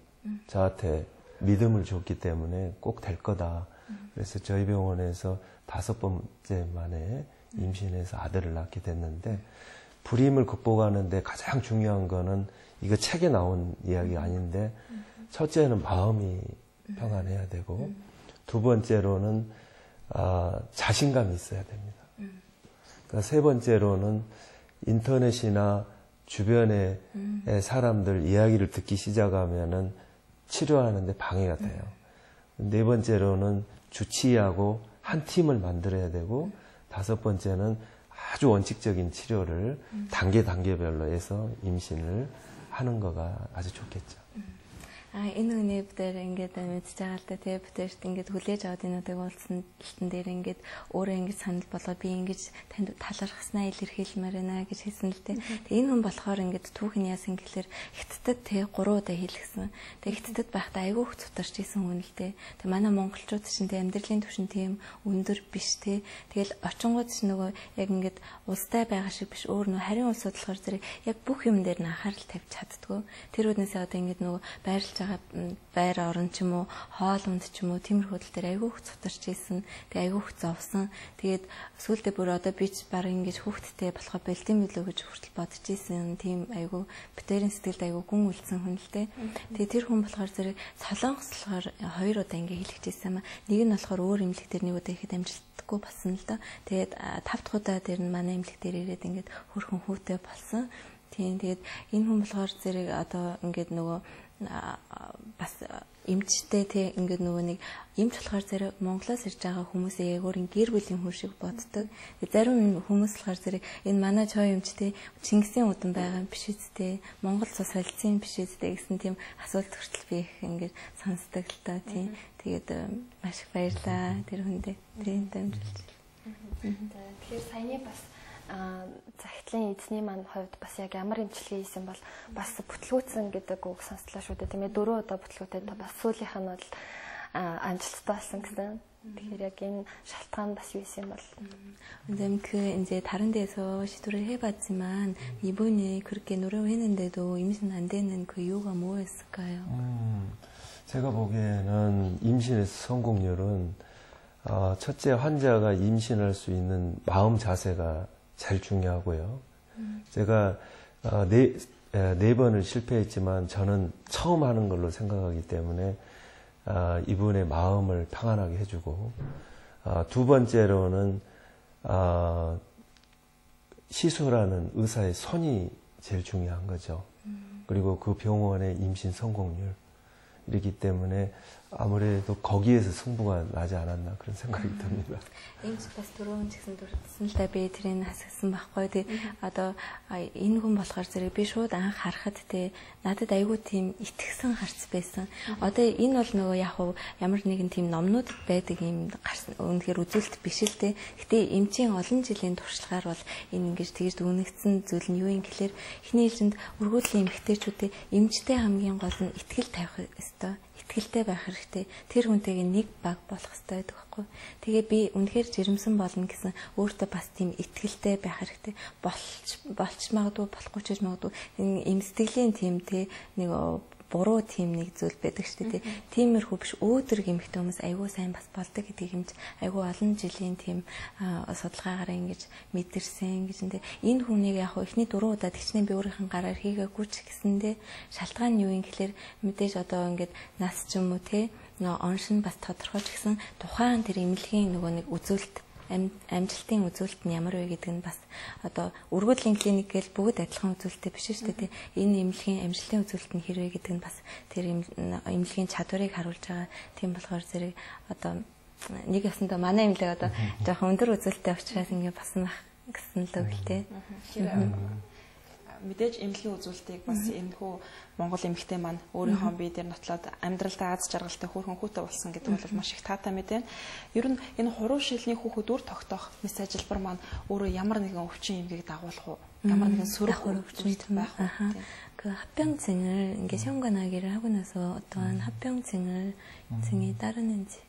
Speaker 4: 저한테 믿음을 줬기 때문에 꼭 될 거다. 그래서 저희 병원에서 5번째 만에 임신해서 아들을 낳게 됐는데 불임을 극복하는데 가장 중요한 거는 이거 책에 나온 이야기 아닌데 첫째는 마음이 평안해야 되고 두 번째로는 자신감이 있어야 됩니다. 그러니까 세 번째로는 인터넷이나 주변의 사람들 이야기를 듣기 시작하면은 치료하는데 방해가 돼요. 네 번째로는 주치의하고 한 팀을 만들어야 되고 5번째는 아주 원칙적인 치료를 단계별로 해서 임신을 하는 거가 아주 좋겠죠.
Speaker 2: Энэ хүний дээр ингээд мэдчихэж байгаа л да тий бүтээшт ингээд хүлээж аваад энүүдийг уулзсан дээр ингээд өөрөө ингээд санал болоод би ингээд танд талархснаа илэрхийлмээр байна гэж хэлсэн л тий. Тэгээ энэ хүн болохоор ингээд түүхэн яасан гэхэлэр Хятадд тий 3 удаа хийлгсэн. Тэгээ Хятадд байхдаа айгүй их цутарч исэн хүн л тий. Тэгээ манай монголчууд чинь тий амьдралын түвшин тийм өндөр биш тий. Тэгэл очингууд чинь нөгөө яг ингээд улстай байгаа шиг биш өөр нөгөө харин улсууд болохоор зэрэг яг бүх юм дээр нь анхаарал тавьж чаддгүй. Тэр үднээсээ одоо ингээд нөгөө байрлаж байр орон ч юм уу хоол унд ч юм уу тиймэрхүү тал дээр айгүйх цутарч ийсэн. Тэгээ айгүйх зовсон. Тэгээд сүүлдээ бүр одоо би ч баг ингэж хүүхдтэй болохоо бэлтэн билүү гэж хүртэл бодож ийсэн. Тийм айгүй битэрийн сэтгэлд айгүй гүн үлдсэн хүн л дээ. Тэгээ тэр хүн болохоор зэрэг солонгос болохоор 2 удаа ингэ хэлчихсэн юм. Нэг нь болохоор өөр эмнэлэг дээр нэг удаа ихэд амжилтгүй болсон л да. Тэгээд 5 дахь удаа дээр нь манай эмнэлэг дээр ирээд ингэж хөрхөн хүүтэй болсон. Тийм тэгээд энэ хүн болохоор зэрэг одоо ингэж нөгөө бас эмчтэй тий ингээд нөгөө нэг эмч болохоор зэрэг Монголоос ирж байгаа хүмүүсээ яг өөрийн гэр бүлийн хүн шиг боддог. Зарим хүмүүс болохоор зэрэг энэ манай Чой эмчтэй Чингисийн удам байгаа биш үстэй Монгол цус солилцсон биш үстэй гэсэн тийм асуулт хүртэл би их ингээд сонсдог л та тий. Тэгээд маш их баярлаа тэр хүндээ тэрийн дамжуулж.
Speaker 3: Тэгэхээр саяны бас захидлын эзний маань хувьд бас яг ямар эмчилгээ хийсэн бол бас бүтлгүүцэн гэдэг үг сонслоо шүү дээ тийм ээ 4 удаа бүтлгүүтэй бас сүүлийнх нь бол амжилттай болсон гэсэн. Тэгэхээр яг энэ шалтгаан бас юу юм бол
Speaker 2: 근데 이제 다른 데서 시도를 해봤지만 이분이 그렇게 노력했는데도 임신 안 되는 그 이유가 뭐였을까요?
Speaker 4: 제가 보기에는 임신의 성공률은 첫째 환자가 임신할 수 있는 마음 자세가 제일 중요하고요. 제가 네 번을 실패했지만 저는 처음 하는 걸로 생각하기 때문에 이분의 마음을 평안하게 해주고 두 번째로는 시술하는 의사의 손이 제일 중요한 거죠. 그리고 그 병원의 임신 성공률 이기 때문에 아무래도 거기에서 승부가 나지 않았나 그런 생각이 듭니다.
Speaker 2: Энд бас түрүүн гэсэн дурдсан л та би тэрийг хасгсан байхгүй. Тэг одоо энэ хүн болохоор зэрэг би шууд анх харахад те надад айгүй тийм итгэсэн харц байсан. Одоо энэ бол нөгөө яг хуу ямар нэгэн тийм номнуудад байдаг юм үнэхээр үзүүлэлт биш л те. Гэтэ эмчийн олон жилийн туршлагаар бол энэ ингэж тэгж дүгнэгдсэн зүйл нь юу юм гэхээр эхний ээлжинд өргөдлийн эмэгтэйчүүдээ эмчтэй хамгийн гол нь итгэл тавих ёстой. Итгэлтэй байх хэрэгтэй. Тэр хүнтэйгээ нэг баг болох хэрэгтэй байдаг байхгүй. Тэгээ би үнэхээр жирэмсэн болно гэсэн өөртөө бас тийм итгэлтэй байх хэрэгтэй. Болч магадгүй болохгүй ч магадгүй энэ сэтгэлийн тийм нэг буруу тийм нэг зүйл байдаг шүү дээ. Тиймэрхүү биш өөдрөг эмэгтэй хүмүүс айгүй сайн бас болдог гэдгийг юмч айгүй олон жилийн тийм судалгаагаар ингэж мэдэрсэн гэж энэ хүнийг яг хөө эхний 4 удаа тэгчнээ би өөрийнх нь гараар хийгээгүй ч гэсэндээ шалтгаан нь юу юм гэхээр мэдээж одоо ингээд нас ч юм уу те онш нь бас тодорхой ч гэсэн тухайн тэр эмнэлгийн нөгөө нэг үзүүлэлт амжилтын үзүүлэлт нь ямар вэ гэдэг нь бас одоо өргөдлийн клиник гэл бүгд адилхан үзүүлэлттэй биш шүү дээ. Энэ эмнэлгийн амжилтын үзүүлэлт нь хэрвээ гэдэг нь бас тэр эмнэлгийн чадварыг харуулж байгаа. Тийм болохоор зэрэг одоо нэг ясандаа манай эмнэлэг одоо жоохон өндөр үзүүлэлттэй учраас ингэ басан байх гэсэн л үг л дээ.
Speaker 1: Мэдээж эмнэлгийн үзүүлэлтийг бас энэхүү Монгол эмэгтэй маань өөрийнхөө бие дээр нотлоод амьдралдаа аз жаргалтай хөөрхөн хүүтэй болсон гэдэг бол маш их таатай мэдээ. Ер нь энэ хуруу шилний хүүхэд үр тогтоох мэс ажилбар маань өөрөө ямар нэгэн өвчин эмгээг дагуулах уу? Ямар нэгэн сөрөг өвчин байх уу?
Speaker 2: 그 합병증을 이게 시험관하기를 하고 나서 어떠한 합병증을 증이 따르는지.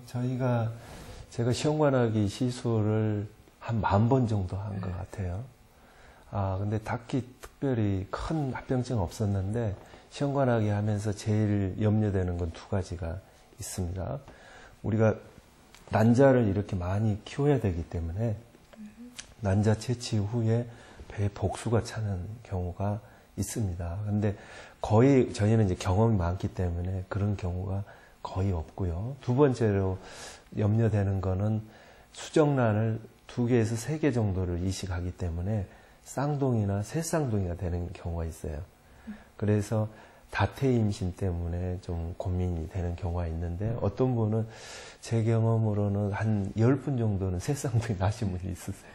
Speaker 4: 제가 시험관하기 시술을 한 10,000번 정도 한 것 같아요. 근데 딱히 특별히 큰 합병증은 없었는데 시험관하기 하면서 제일 염려되는 건 2가지가 있습니다. 우리가 난자를 이렇게 많이 키워야 되기 때문에 난자 채취 후에 배에 복수가 차는 경우가 있습니다. 근데 거의 저희는 이제 경험이 많기 때문에 그런 경우가 거의 없고요. 두 번째로 염려되는 거는 수정란을 2개에서 3개 정도를 이식하기 때문에 쌍둥이나 새쌍둥이가 되는 경우가 있어요. 그래서 다태 임신 때문에 좀 고민이 되는 경우가 있는데 어떤 분은 제 경험으로는 한 10분 정도는 새쌍둥이 나신 분이 있으세요.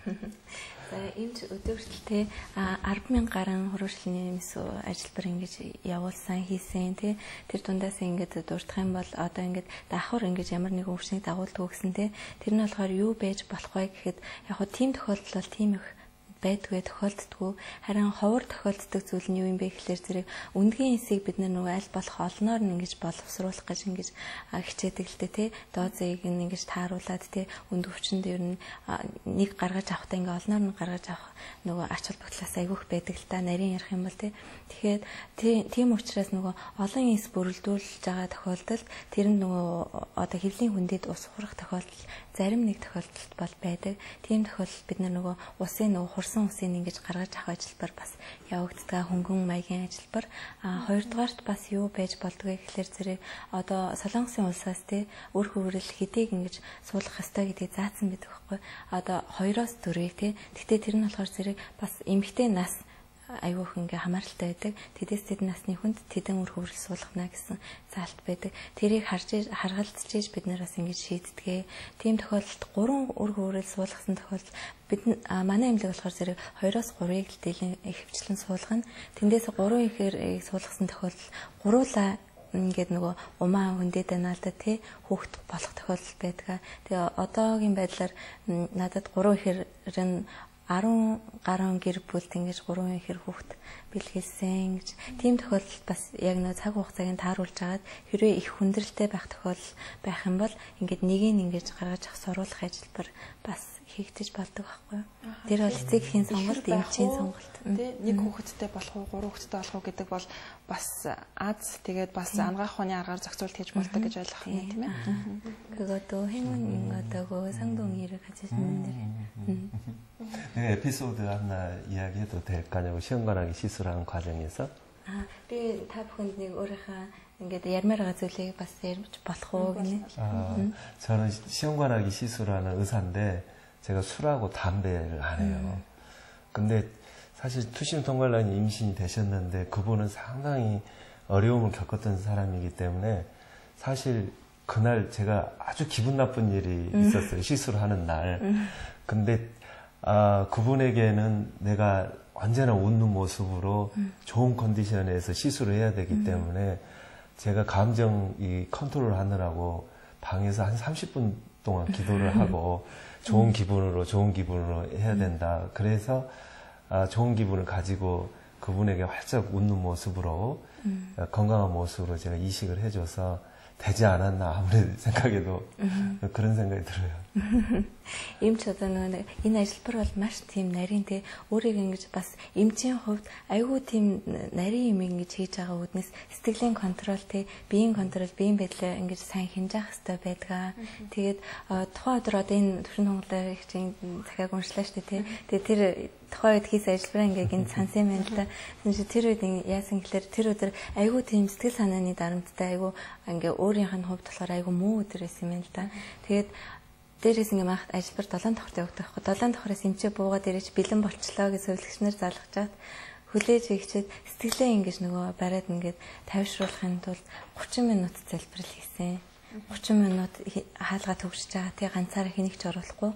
Speaker 2: Энд өдөртөлтэй 10,000 гаруй хуруушлын нэмс ажилбар ингэж явуулсан хийсэн тий тэр дундаас ингэж дурдах юм бол одоо ингэж давхар ингэж ямар нэгэн өвчнийг дагуулдаг гэсэнтэй тэр нь болохоор юу байж болох вэ гэхэд яг хөө тийм тохиолдол бол тийм их байдгүй тохиолддгүй харин ховор тохиолддог зүйл нь юу юм бэ гэхлээр зэрэг үндгийн эсийг бид нөгөө аль болох олноор нь ингэж боловсруулах гэж ингэж хичээдэг л дээ тий доозыг ингэж тааруулаад тий үнд өвчнөд ер нь нэг гаргаж авахдаа ингээ олноор нь гаргаж авах нөгөө ач холбогдлоос айгүйх байдаг л та нарийн ярих юм бол тий тэгэхээр тийм учраас нөгөө олон эс бүрэлдүүлж байгаа тохиолдолд тэр нь нөгөө одоо хэвлийн хүндэд ус хурах тохиолдол зарим нэг тохиолдолд бол байдаг тийм тохиолдолд бид нөгөө усын нөгөө хурсан усын ингэж гаргаж авах ажилбар бас явагддаг хөнгөн маягийн ажилбар хоёрдугаарт бас юу байж болдгоо гэхэлэр зэрэг одоо Солонгосын улсаас тий үр хөврөл хэдийг ингэж суулгах ёстой гэдгийг заасан байдаг байхгүй одоо 2-оос 4-ийг тий гэхдээ тэр нь болохоор зэрэг бас эмэгтэй нас айгүйх ингээ хамааралтай байдаг. Тэдээс тэд насны хүнд тэдэн үр хөврөл суулгана гэсэн заалт байдаг. Тэрийг харгалзаж бид нараас ингэж шийддэг. Тийм тохиолдолд 3 үр хөврөл суулгасан тохиолдолд бид манай эмнэлэг болохоор зэрэг 2-оос 3-ыг л дийлэн ихэвчлэн суулгана. Тэндээс 3 ихээр суулгасан тохиолдолд гуруула ингээд нөгөө умаа хүндэд байна л да тий хүүхэд болох тохиолдол байдаг. Тэгээ одоогийн байдлаар надад 3 ихээр нь 10 гаруй гэр бүлд ингэж 3 ихэр хүүхэд бэлгэлсэн гэж тийм тохиолдолд бас яг нэг цаг хугацааг тааруулж агаад хэрвээ их хүндрэлтэй байх тохиолдол байх юм бол ингээд нэгийг ингэж гаргаж авах сурвалах ажиллабар бас хийгдэж болдог байхгүй юу. Тэр бол эцэгхийн сонголт, эмчийн сонголт.
Speaker 1: Нэг хүүхэдтэй болох уу, 3 хүүхэдтэй болох уу гэдэг бол бас аз тэгээд бас ангаах ухааны аргаар зохицуулт хийж болдог гэж ойлгох юм тийм ээ.
Speaker 2: 그것도 행운인 거다고 상동이를 가지시는
Speaker 4: 네, 에피소드 하나 이야기해도 될까요? 시험관하기 시술하는 과정에서?
Speaker 2: би та бүхэнд нэг өөрийнхөө ингээд ярмаар байгаа зүйлийг бас ярьж болох уу гэнэ.
Speaker 4: 저는 시험관하기 시술하는 의사인데 제가 술하고 담배를 안 해요. 근데 사실 투심 통갈란이 임신이 되셨는데 그분은 상당히 어려움을 겪었던 사람이기 때문에 사실 그날 제가 아주 기분 나쁜 일이 있었어요. 시술하는 날. 근데 그분에게는 내가 언제나 웃는 모습으로 좋은 컨디션에서 시술을 해야 되기 때문에 제가 감정 컨트롤 하느라고 방에서 한 30분 동안 기도를 하고 좋은 기분으로 해야 된다. 그래서 좋은 기분을 가지고 그분에게 활짝 웃는 모습으로 건강한 모습으로 제가 이식을 해줘서 되지 않았나 아무리 생각해도 그런 생각이 들어요.
Speaker 2: Эмч одоо нэг энэ ажиллабар бол маш тийм нарийн те өөрийг ингэж бас эмчийн хувьд айгүй тийм нарийн юм ингэж хийж байгаа үднэс сэтгэлийн контрол те биеийн контрол биеийн байдлаа ингэж сайн хинжаах хэрэгтэй байдгаа. Тэгээд тухайн өдөр одоо энэ төвшин хонглоо их чинь захиаг уншлаа шүү дээ те. Тэгээд тэр тухайн үед хийсэн ажиллабараа ингээ гинт сансан байна л да. Тэр үед яасан гэхээр тэр өдөр айгүй тийм сэтгэл санааны дарамттай айгүй ингээ өөрийнх нь хувьд болохоор айгүй муу өдөр байсан юм л да. Тэгээд дээрээс ингээ махад ажиллабар 7 давхрт явагдах байхгүй. 7 давхраас эмчээ буугаад ирэж бэлэн болчлоо гэж зөвлөгч нар залгачаад хүлээж ихчээд сэтгэлээ ингэж нөгөө бариад ингээд тайвшруулахын тулд 30 минут залбирал хийсэн. 30 минут хаалгаа төгсөж байгаа. Тэгээ ганцаараа хэнийг ч оруулахгүй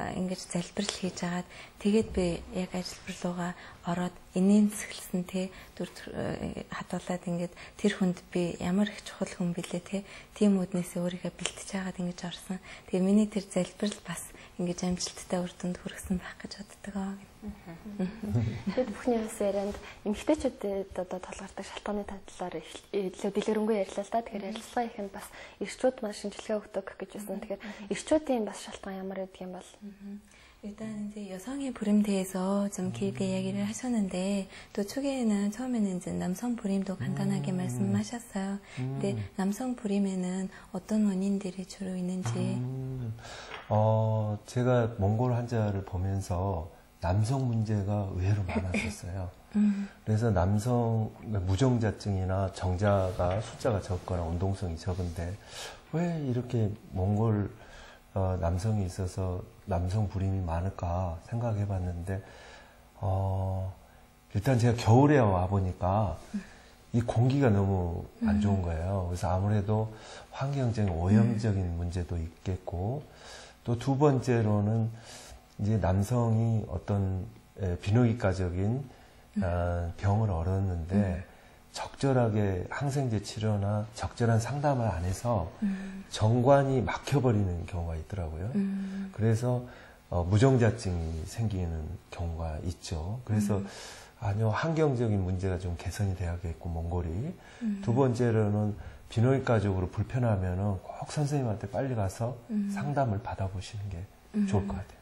Speaker 2: ингэж залбирал хийж агаад тэгээд би яг ажиллабар руугаа ороод инээмсэглсэн те дүр хадгалаад ингээд тэр хүнд би ямар их чухал хүн билээ те тийм үднээсээ өөрийгөө бэлтэж агаад ингэж орсон. Тэгээ миний тэр залбирал бас ингэж амжилттай үр дүнд хүргэсэн байх гэж боддог.
Speaker 3: Тэгэд бүхний бас ярианд эмэгтэйчүүдэд одоо толгардаг шалтгааны талаар илүү дэлгэрэнгүй ярьлаа л да. Тэгэхээр ярилцлага ихэнд бас эрчүүд маш шинжилгээ өгдөг гэж байна. Тэгэхээр эрчүүдийн бас шалтгаан ямар байдаг юм бол?
Speaker 2: 일단 이제 여성의 불임에 대해서 좀 길게 이야기를 하셨는데 또 초기에는 처음에는 이제 남성 불임도 간단하게 말씀하셨어요. 근데 남성 불임에는 어떤 원인들이 주로 있는지
Speaker 4: 제가 몽골 환자를 보면서 남성 문제가 의외로 많았었어요. 그래서 남성 무정자증이나 정자가 숫자가 적거나 운동성이 적은데 왜 이렇게 몽골 남성이 있어서 남성 불임이 많을까 생각해 봤는데 일단 제가 겨울에 와 보니까 이 공기가 너무 안 좋은 거예요. 그래서 아무래도 환경적인 오염적인 문제도 있겠고 또 두 번째로는 이제 남성이 어떤 비뇨기과적인 병을 얻었는데 적절하게 항생제 치료나 적절한 상담을 안 해서 정관이 막혀버리는 경우가 있더라고요. 그래서 무정자증이 생기는 경우가 있죠. 그래서 아니요, 환경적인 문제가 좀 개선이 돼야겠고 몽골이. 두 번째로는 비뇨기과적으로 불편하면은 꼭 선생님한테 빨리 가서 상담을 받아보시는 게 좋을 것 같아요.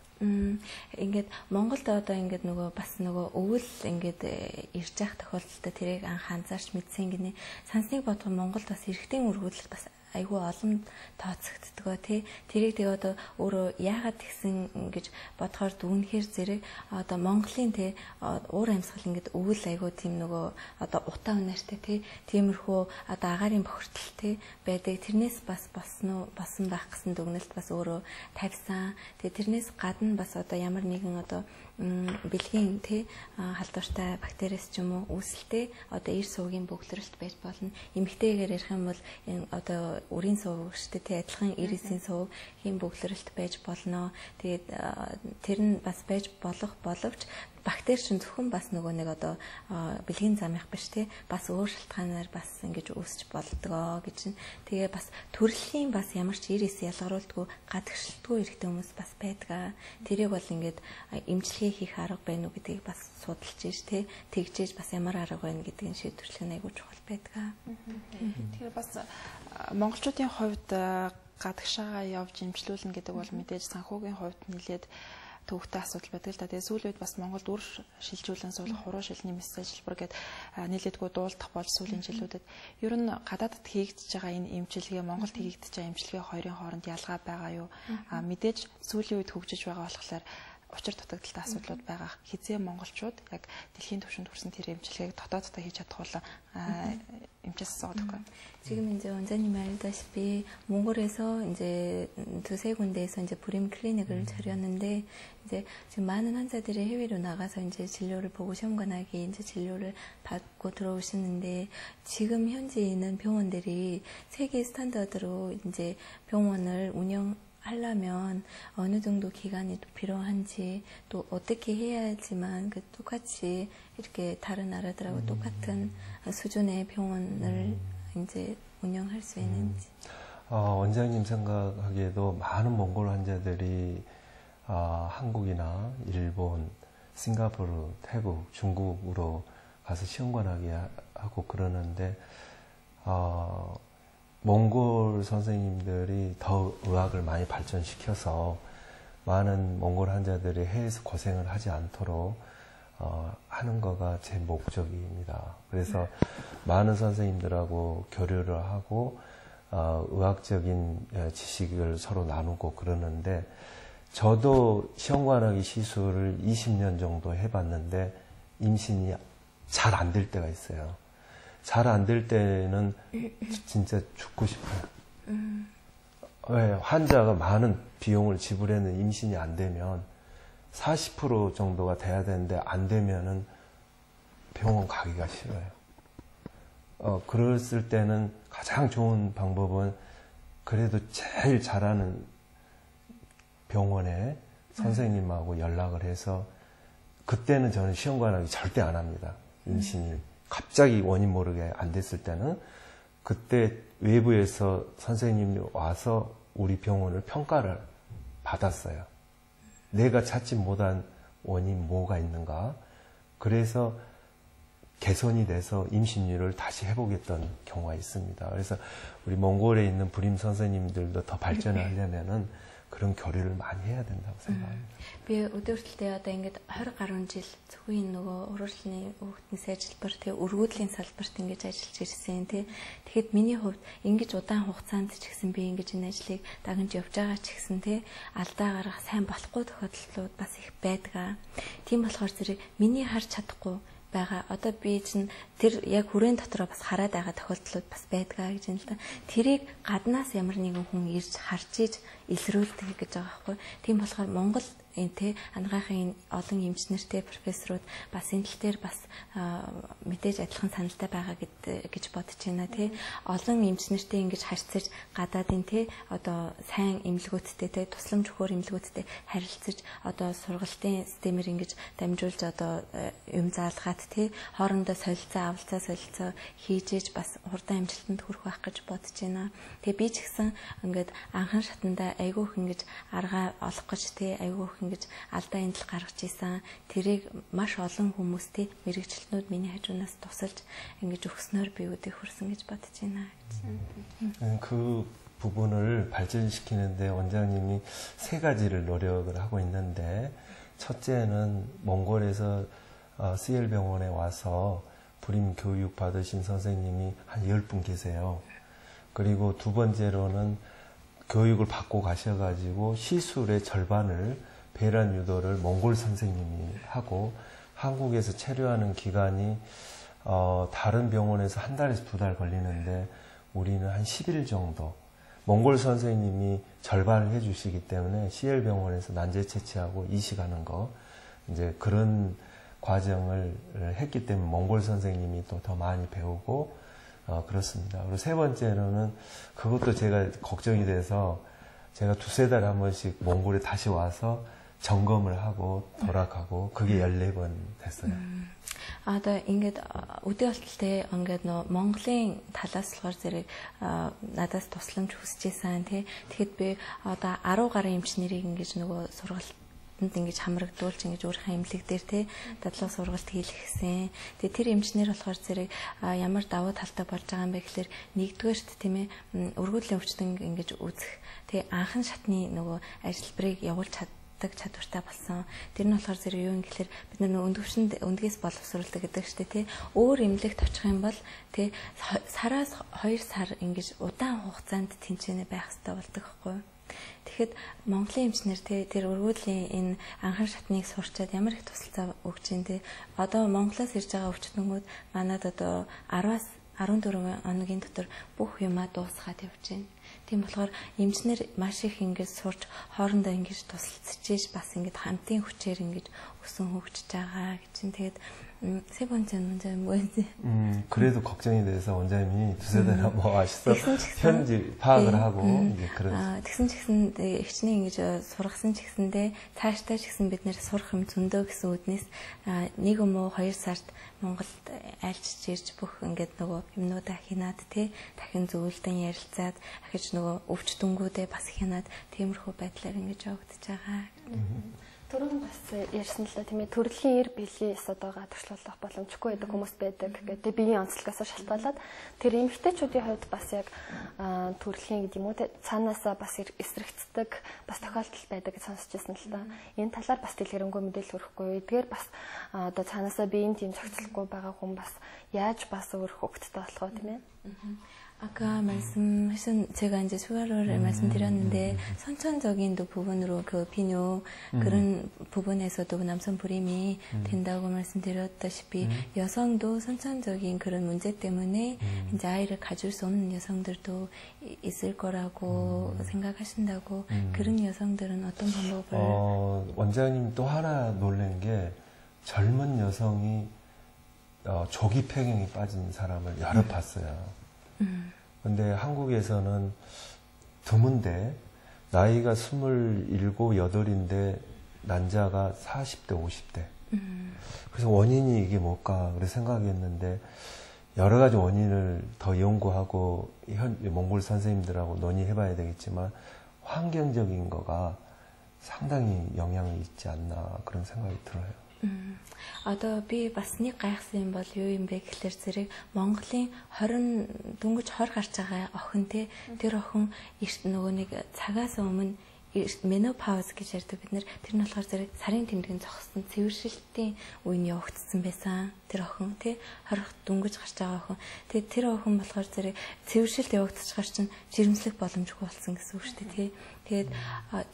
Speaker 2: ингээд Монголд одоо ингээд нөгөө бас нөгөө өвөл ингээд ирж явах тохиолдолд тэрийг анхаарч мэдсэн гинэ. Сансныг бодоход Монголд бас эрэгтэй үргэлжлэл бас айгүй олон тооцогддог тий. Тэрийг тэгээ одоо өөрөө яагаад тэгсэн гэж бодохоор дүнхээр зэрэг одоо Монголын тий уур амьсгал ингээд өвөл айгүй тийм нөгөө одоо утаа унаартай тий. Тиймэрхүү одоо агаарын бохирдол тий байдаг. Тэрнээс бас босон байх гэсэн дүгнэлт бас өөрөө тавьсан. Тэгээ тэрнээс гадна бас одоо ямар нэгэн одоо бэлгийн тий халдвартай бактериас ч юм уу үүсэлтэй одоо эр суугийн бөглөрөлт байж болно. Эмэгтэйгээр ярих юм бол одоо үрийн сууг шүү дээ тий адилхан ирээсийн суугийн бөглөрөлт байж болно. Тэгээд тэр нь бас байж болох боловч бактери чинь зөвхөн бас нөгөө нэг одоо бэлгийн замынх биш те бас өөр шалтгаанаар бас ингэж үүсч болдгоо гэж. Тэгээ бас төрөлхийн бас ямар ч ирээс ялгаруулдаггүй гадагшилтгүй эрэгтэй хүмүүс бас байдаг. Тэрийг бол ингээд эмчилгээ хийх арга байна уу гэдгийг бас судалж ийж те тэгжээж бас ямар арга байна гэдгийг шийдвэрлэх нь айгүй чухал байдаг.
Speaker 1: Тэгэхээр бас монголчуудын хувьд гадагшаага явж эмчлүүлнэ гэдэг бол мэдээж санхүүгийн хувьд нэлээд төвөгтэй асуудал байдаг л да. Тэгээ сүүлийн үед бас Монголд үр шилжүүлэн суулгах хуруу шилний мессеж хэлбэр гээд нийлээдгүй дуулдах болж сүүлийн жилүүдэд ер нь гадаадд хийгдэж байгаа энэ эмчилгээ Монголд хийгдэж байгаа эмчилгээ хоёрын хооронд ялгаа байгаа юу? Мэдээж сүүлийн үед хөгжиж байгаа болохоор учир дутагдaltaй асуудлууд байгаа. Хизээ монголчууд яг дэлхийн түвшинд хүрсэн тэр эмчилгээг дотооддоо хийж чадах бол эмчээс асуудаг.
Speaker 2: 지금 이제 원장님이 알다시피 몽골에서 이제 두세 군데에서 이제 불임 클리닉을 차렸는데 이제 지금 많은 환자들이 해외로 나가서 이제 진료를 보고 시험관하게 이제 진료를 받고 들어오시는데 지금 현재 있는 병원들이 세계 스탠다드로 이제 병원을 하려면 어느 정도 기간이 또 필요한지 또 어떻게 해야지만 그 똑같이 이렇게 다른 나라들하고 똑같은 수준의 병원을 이제 운영할 수 있는지.
Speaker 4: 원장님 생각하기에도 많은 몽골 환자들이 한국이나 일본, 싱가포르, 태국, 중국으로 가서 시험관하게 하고 그러는데 몽골 선생님들이 더 의학을 많이 발전시켜서 많은 몽골 환자들이 해외에서 고생을 하지 않도록 하는 거가 제 목적입니다. 그래서 많은 선생님들하고 교류를 하고 의학적인 지식을 서로 나누고 그러는데 저도 시험관하기 시술을 20년 정도 해봤는데 임신이 잘 안 될 때가 있어요. 잘 안 될 때는 진짜 죽고 싶어요. 왜? 환자가 많은 비용을 지불했는 임신이 안 되면 40% 정도가 돼야 되는데 안 되면은 병원 가기가 싫어요. 그랬을 때는 가장 좋은 방법은 그래도 제일 잘하는 병원에 선생님하고 연락을 해서 그때는 저는 시험관하기 절대 안 합니다. 임신이 갑자기 원인 모르게 안 됐을 때는 그때 외부에서 선생님이 와서 우리 병원을 평가를 받았어요. 내가 찾지 못한 원인 뭐가 있는가. 그래서 개선이 돼서 임신율을 다시 해보겠던 경우가 있습니다. 그래서 우리 몽골에 있는 불임 선생님들도 더 발전을 하려면은 그런 교류를 많이 해야 된다고 생각합니다.
Speaker 2: Би өдөртөлдөө одоо ингээд 20 гаруй жил зөвхөн нөгөө урагшлын хүүхдийн сайжлбар тэгээ өргөдлийн салбарт ингэж ажиллаж ирсэн тий. Тэгэхэд миний хувьд ингэж удаан хугацаанд ч гэсэн би ингэж энэ ажлыг дагнж явж байгаа ч гэсэн тий алдаа гарах сайн болохгүй тохиолдлууд бас их байдаг. Тийм болохоор зэрэг миний харж чадахгүй байгаа. Одоо би чинь тэр яг хүрээний дотроо бас хараад байгаа тохиолдлууд бас байдгаа гэж юм л да. Тэрийг гаднаас ямар нэгэн хүн ирж харж иж илрүүлдэг гэж байгаа байхгүй. Тийм болохоор Монгол энэ ангаахын олон эмчнэртэй профессорууд бас энэ тал дээр бас мэдээж адилхан саналтай байгаа гэж бодож байна тий. Олон эмчнэртэй ингэж харьцаж гадаадын тий одоо сайн эмнэлгүүдтэй тий тусламж өгөхөр эмнэлгүүдтэй харилцаж одоо сургалтын системээр ингэж дамжуулж одоо юм заалгаад тий хоорондоо солилцоо авалцаа солилцоо хийж бас хурдан амжилтанд хүрэх байх гэж бодож байна. Тэгээ би ч гэсэн ингээд анхан шатанда айгүйх ингэж аргаа олох гэж тий айгүйх ингэж алдаа эндэл гаргаж исэн. Тэрийг маш олон хүмүүстэй мэрэгчлэнүүд миний хажуунаас тусалж ингэж өгснөөр би өдөө хүрсэн гэж бодож байна.
Speaker 4: 그 부분을 발전시키는데 원장님이 세 가지를 노력을 하고 있는데 첫째는 몽골에서 CL병원에 와서 불임 교육 받으신 선생님이 한 10분 계세요. 그리고 두 번째로는 교육을 받고 가셔가지고 시술의 절반을 배란 유도를 몽골 선생님이 하고 한국에서 체류하는 기간이 다른 병원에서 한 달에서 2달 걸리는데 우리는 한 10일 정도 몽골 선생님이 절반을 해주시기 때문에 CL병원에서 난제 채취하고 이식하는 거 이제 그런 과정을 했기 때문에 몽골 선생님이 또 더 많이 배우고 그렇습니다. 그리고 세 번째로는 그것도 제가 걱정이 돼서 제가 두세 달에 한 번씩 몽골에 다시 와서 점검을 하고 돌아가고 그게 14번 됐어요.
Speaker 2: Одоо ингээд өдөө болтолтой ингээд нөө Монголын талаас болохоор зэрэг надаас тусламж хүсэжсэн тий. Тэгэхэд би одоо 10 гаруй эмчнэрийг ингээд нөгөө сургалтанд ингээд хамрагдуулж ингээд өөрийнхөө эмнэлэг дээр тий дадлага сургалт хийх гэсэн. Тэгээ тэр эмчнэр болохоор зэрэг ямар давуу талтай болж байгаа юм бэ гэхээр нэгдүгээрт тийм ээ өргөдлийн өвчтөн ингээд үзэх. Тэгээ анхан шатны нөгөө ажилбарыг явуулж чадвартай болсон. Тэр нь болохоор зэрэг юу юм гэхээр бид нар өндгөвшөнд өндгээс боловсруулдаг гэдэг шүү дээ тий. Өөр эмнэлэгт очих юм бол тий сараас 2 сар ингэж удаан хугацаанд тэнцэнэ байх хэрэгтэй болдог байхгүй юу? Тэгэхэд Монголын эмчнэр тий тэр өргөдлийн энэ анхан шатныг сурчаад ямар их тусалцаа өгч дээ тий. Одоо Монголоос ирж байгаа өвчтөнгүүд манад одоо 10-аас 14 хоногийн дотор бүх юмаа дуусгаад явж байна. Тийм болохоор эмчнэр маш их ингэж сурч хоорондоо ингэж тусалцж бас ингэж хамтын хүчээр ингэж өсөн хөгжиж байгаа гэж чинь тэгээд 세 번째는 원장님 뭐였지?
Speaker 4: 그래도 걱정이 돼서 원장님이 두세 달 한번 와셔서 현지 파악을 하고 이제 그런.
Speaker 2: тэгсэн ч гэсэн эхчний ингэж сургасан ч гэсэндээ цаашдаа ч гэсэн бид нэр сурах юм зөндөө гэсэн үднээс нэг юм уу 2 сард Монголд айлчж ирж бүх ингээд нөгөө юмнуудаа хийнаад тий дахин зөвлөлтөн ярилцаад ахиж нөгөө өвчтөнгүүдээ бас хийнаад тиймэрхүү байдлаар ингэж явагдаж байгаа.
Speaker 3: Түрүүн бас ярьсан л да тийм ээ төрөлхийн эр биелгийн асуудалгаа туршлуулах боломжгүй байдаг хүмүүс байдаг гэдэг биеийн онцлогоос шалтгаалаад тэр эмэгтэйчүүдийн хувьд бас яг төрөлхийн гэдэг юм уу цаанаасаа бас эсрэгцдэг бас тохиолдол байдаг гэж сонсч байсан л да. Энэ талаар бас дэлгэрэнгүй мэдээлэл өрөхгүй. Эдгээр бас одоо цаанаасаа биеийн тийм зохицолгүй байгаа хүн бас яаж бас өөр хөвгттэй болох вэ тийм ээ?
Speaker 2: 아까 말씀하신 제가 이제 추가로를 말씀드렸는데 선천적인 또 부분으로 그 비뇨 그런 부분에서도 남성 불임이 된다고 말씀드렸다시피 여성도 선천적인 그런 문제 때문에 이제 아이를 가질 수 없는 여성들도 있을 거라고 생각하신다고 그런 여성들은 어떤 방법을
Speaker 4: 원장님 또 하나 놀란 게 젊은 여성이 조기 폐경에 빠진 사람을 여러 봤어요. 근데 한국에서는 드문데 나이가 27, 8인데 난자가 40대, 50대. 그래서 원인이 이게 뭘까 그래 생각했는데 여러 가지 원인을 더 연구하고 몽골 선생님들하고 논의해봐야 되겠지만 환경적인 거가 상당히 영향이 있지 않나 그런 생각이 들어요.
Speaker 2: Одоо би бас нэг гайхсан юм бол юу юм бэ гэхэлэр зэрэг Монголын 20 дөнгөж 20 гарч байгаа охин те тэр охин нөгөө нэг цагаас өмнө менопауз гэж ярьдаг бид нэр тэр нь болохоор зэрэг сарын тэмдгийн зогссон цэвэршилтийн үеийн явагдсан байсан тэр охин те 20 дөнгөж гарч байгаа охин тэгээ тэр охин болохоор зэрэг цэвэршилт явагдчихгаар чинь жирэмслэх боломжгүй болсон гэсэн үг шүү дээ те тэгээд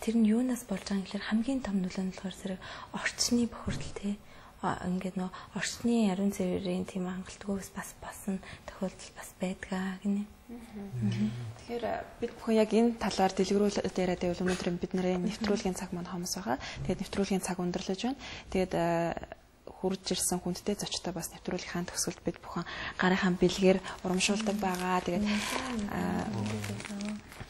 Speaker 2: тэр нь юунаас болж байгаа юм гэхээр хамгийн том нөлөө нь болохоор зэрэг орчны бохирдол те ингээд нөө орчны ариун цэврийн тийм хангалтгүйс бас басан тохиолдол бас байдгаа гинэ.
Speaker 1: Тэгэхээр бид бүхэн яг энэ талаар дэлгэрүүлээд яриад байвал өнөөдөр бид нарын нэвтрүүлгийн цаг маань хомос байгаа. Тэгээд нэвтрүүлгийн цаг өндөрлөж байна. Тэгээд хурж ирсэн хүндтэй зочтой бас нэвтрүүлгийнхаа төгсгөлд бид бүхэн гарынхаа бэлгээр урамшуулдаг байгаа. Тэгээд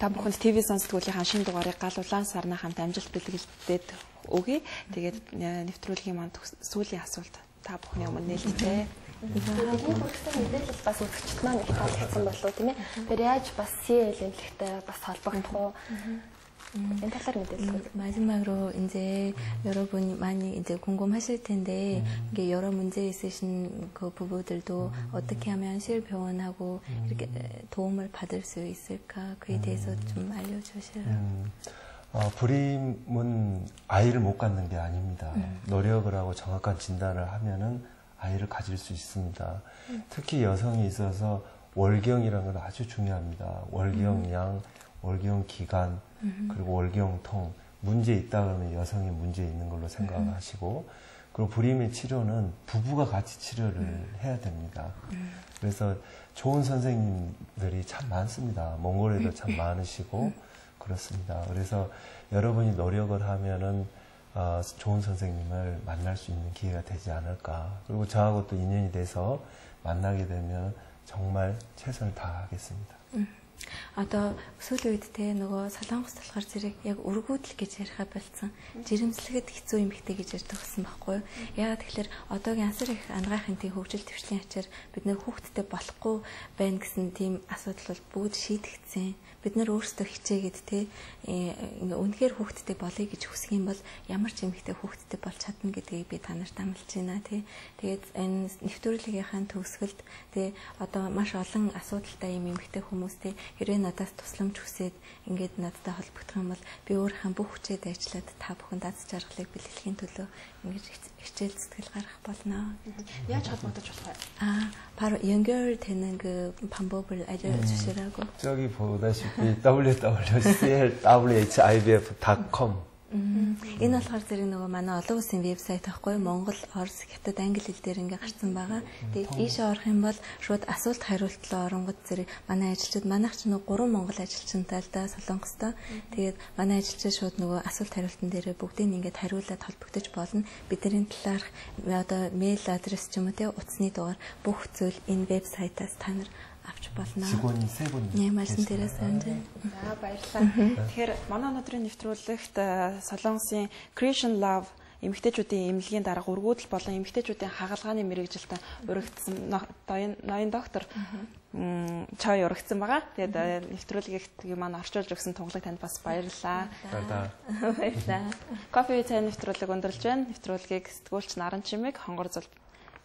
Speaker 1: та бүхэнд ТV сонсдгуулийнхаа шинэ дугаарыг гал улаан сарна хамт амжилт бэлгэлдээд өгье. Тэгээд нэвтрүүлгийн маань сүүлийн асуулт та бүхний өмнө нээлттэй.
Speaker 3: Бидний хүргэсэн мэдээлэл бас үзэгчд маань их таалагдсан болов уу тийм ээ. Тэр яаж бас CL-тэй бас холбогдох уу? Энэ талаар мэдээлэл.
Speaker 2: 마지막으로 이제 여러분 많이 이제 궁금하실 텐데 이게 여러 문제 있으신 그 부부들도 어떻게 하면 실병원하고 이렇게 도움을 받을 수 있을까 그에 대해서 좀 알려주실래요?
Speaker 4: 불임은 아이를 못 갖는 게 아닙니다. 노력을 하고 정확한 진단을 하면은 아이를 가질 수 있습니다. 특히 여성이 있어서 월경이라는 건 아주 중요합니다. 월경량, 월경기간, 그리고 월경통 문제 있다 그러면 여성이 문제 있는 걸로 생각하시고 그리고 불임의 치료는 부부가 같이 치료를 해야 됩니다. 그래서 좋은 선생님들이 참 많습니다. 몽골에도 참 많으시고 그렇습니다. 그래서 여러분이 노력을 하면은 좋은 선생님을 만날 수 있는 기회가 되지 않을까. 그리고 저하고 또 인연이 돼서 만나게 되면 정말 최선을 다하겠습니다.
Speaker 2: Одоо сүүлийн үед те нөгөө солонгос болохоор зэрэг яг өргөдлөх гэж яриахаа болцсон. Жирэмслэхэд хэцүү юм ихтэй гэж ярьдаг болсон байхгүй юу? Яагаад тэгэхээр одоогийн асар их анагаахын тийм хөгжил төвчлийн ачаар бид нэр хүүхдтэй болохгүй байна гэсэн тийм асуудал бол бүгд шийдэгдсэн. Бид нар өөрсдөө хичээгээд те ингээ үнэхээр хүүхдтэй болъё гэж хүсэх юм бол ямар ч эмэгтэй хүүхдтэй болж чадна гэдгийг би та нарт амлаж байна те. Тэгээд энэ нэвтрүүлгийнхаа төгсгөлд те одоо маш олон асуудалтай юм эмэгтэй хүмүүс те хэрвээ надаас тусламж хүсээд ингээд надтай холбогдох юм бол би өөрийнхөө бүх хүчээр ажиллаад та бүхэнд аз жаргалыг бэлтгэхийн төлөө ингэж хичээл зүтгэл гаргах болно.
Speaker 1: Яаж холбогдож болох вэ?
Speaker 2: 바로 연결되는 방법을 알려주시라고.
Speaker 4: 저기 보다시피 www.clwhivf.com
Speaker 2: Энэ болохоор зэрэг нөгөө манай олон улсын вебсайт байхгүй Монгол, Орос, Хятад, англи хэл дээр ингээ гарсан байгаа. Тэгээд ийшээ орох юм бол шууд асуулт хариулт руу оронгод зэрэг манай ажилчид манайх ч нөгөө 3 монгол ажилчинтай л да Солонгостой. Тэгээд манай ажилчид шууд нөгөө асуулт хариултан дээрээ бүгдийг ингээд хариулаад холбогдож болно. Бидний талаарх одоо мэйл адрес ч юм уу те утасны дугаар бүх зүйл энэ вебсайтаас та нар авч болно.
Speaker 4: 직원이 3분.
Speaker 2: 네, 말씀드렸어요.
Speaker 1: За баярлалаа. Тэгэхээр манай өнөөдрийн нэвтрүүлэгт Солонгосын Creation Love эмэгтэйчүүдийн эмнэлгийн дарга өргөдөл болон эмэгтэйчүүдийн хагалгааны мэрэгжилтэн урагдсан ноён доктор Чой урагдсан байгаа. Тэгээд нэвтрүүлгийг маань орчуулж өгсөн тунгалаг танд бас баярлалаа. Баярлалаа. Кофе цай нэвтрүүлэг өндөрлж байна. Нэвтрүүлгийг сэтгүүлч Наран Чимэг хонгор зул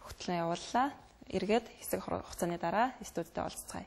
Speaker 1: хөтлөн явууллаа. Эргээд хэсэг хугацааны дараа студидд олцгаая.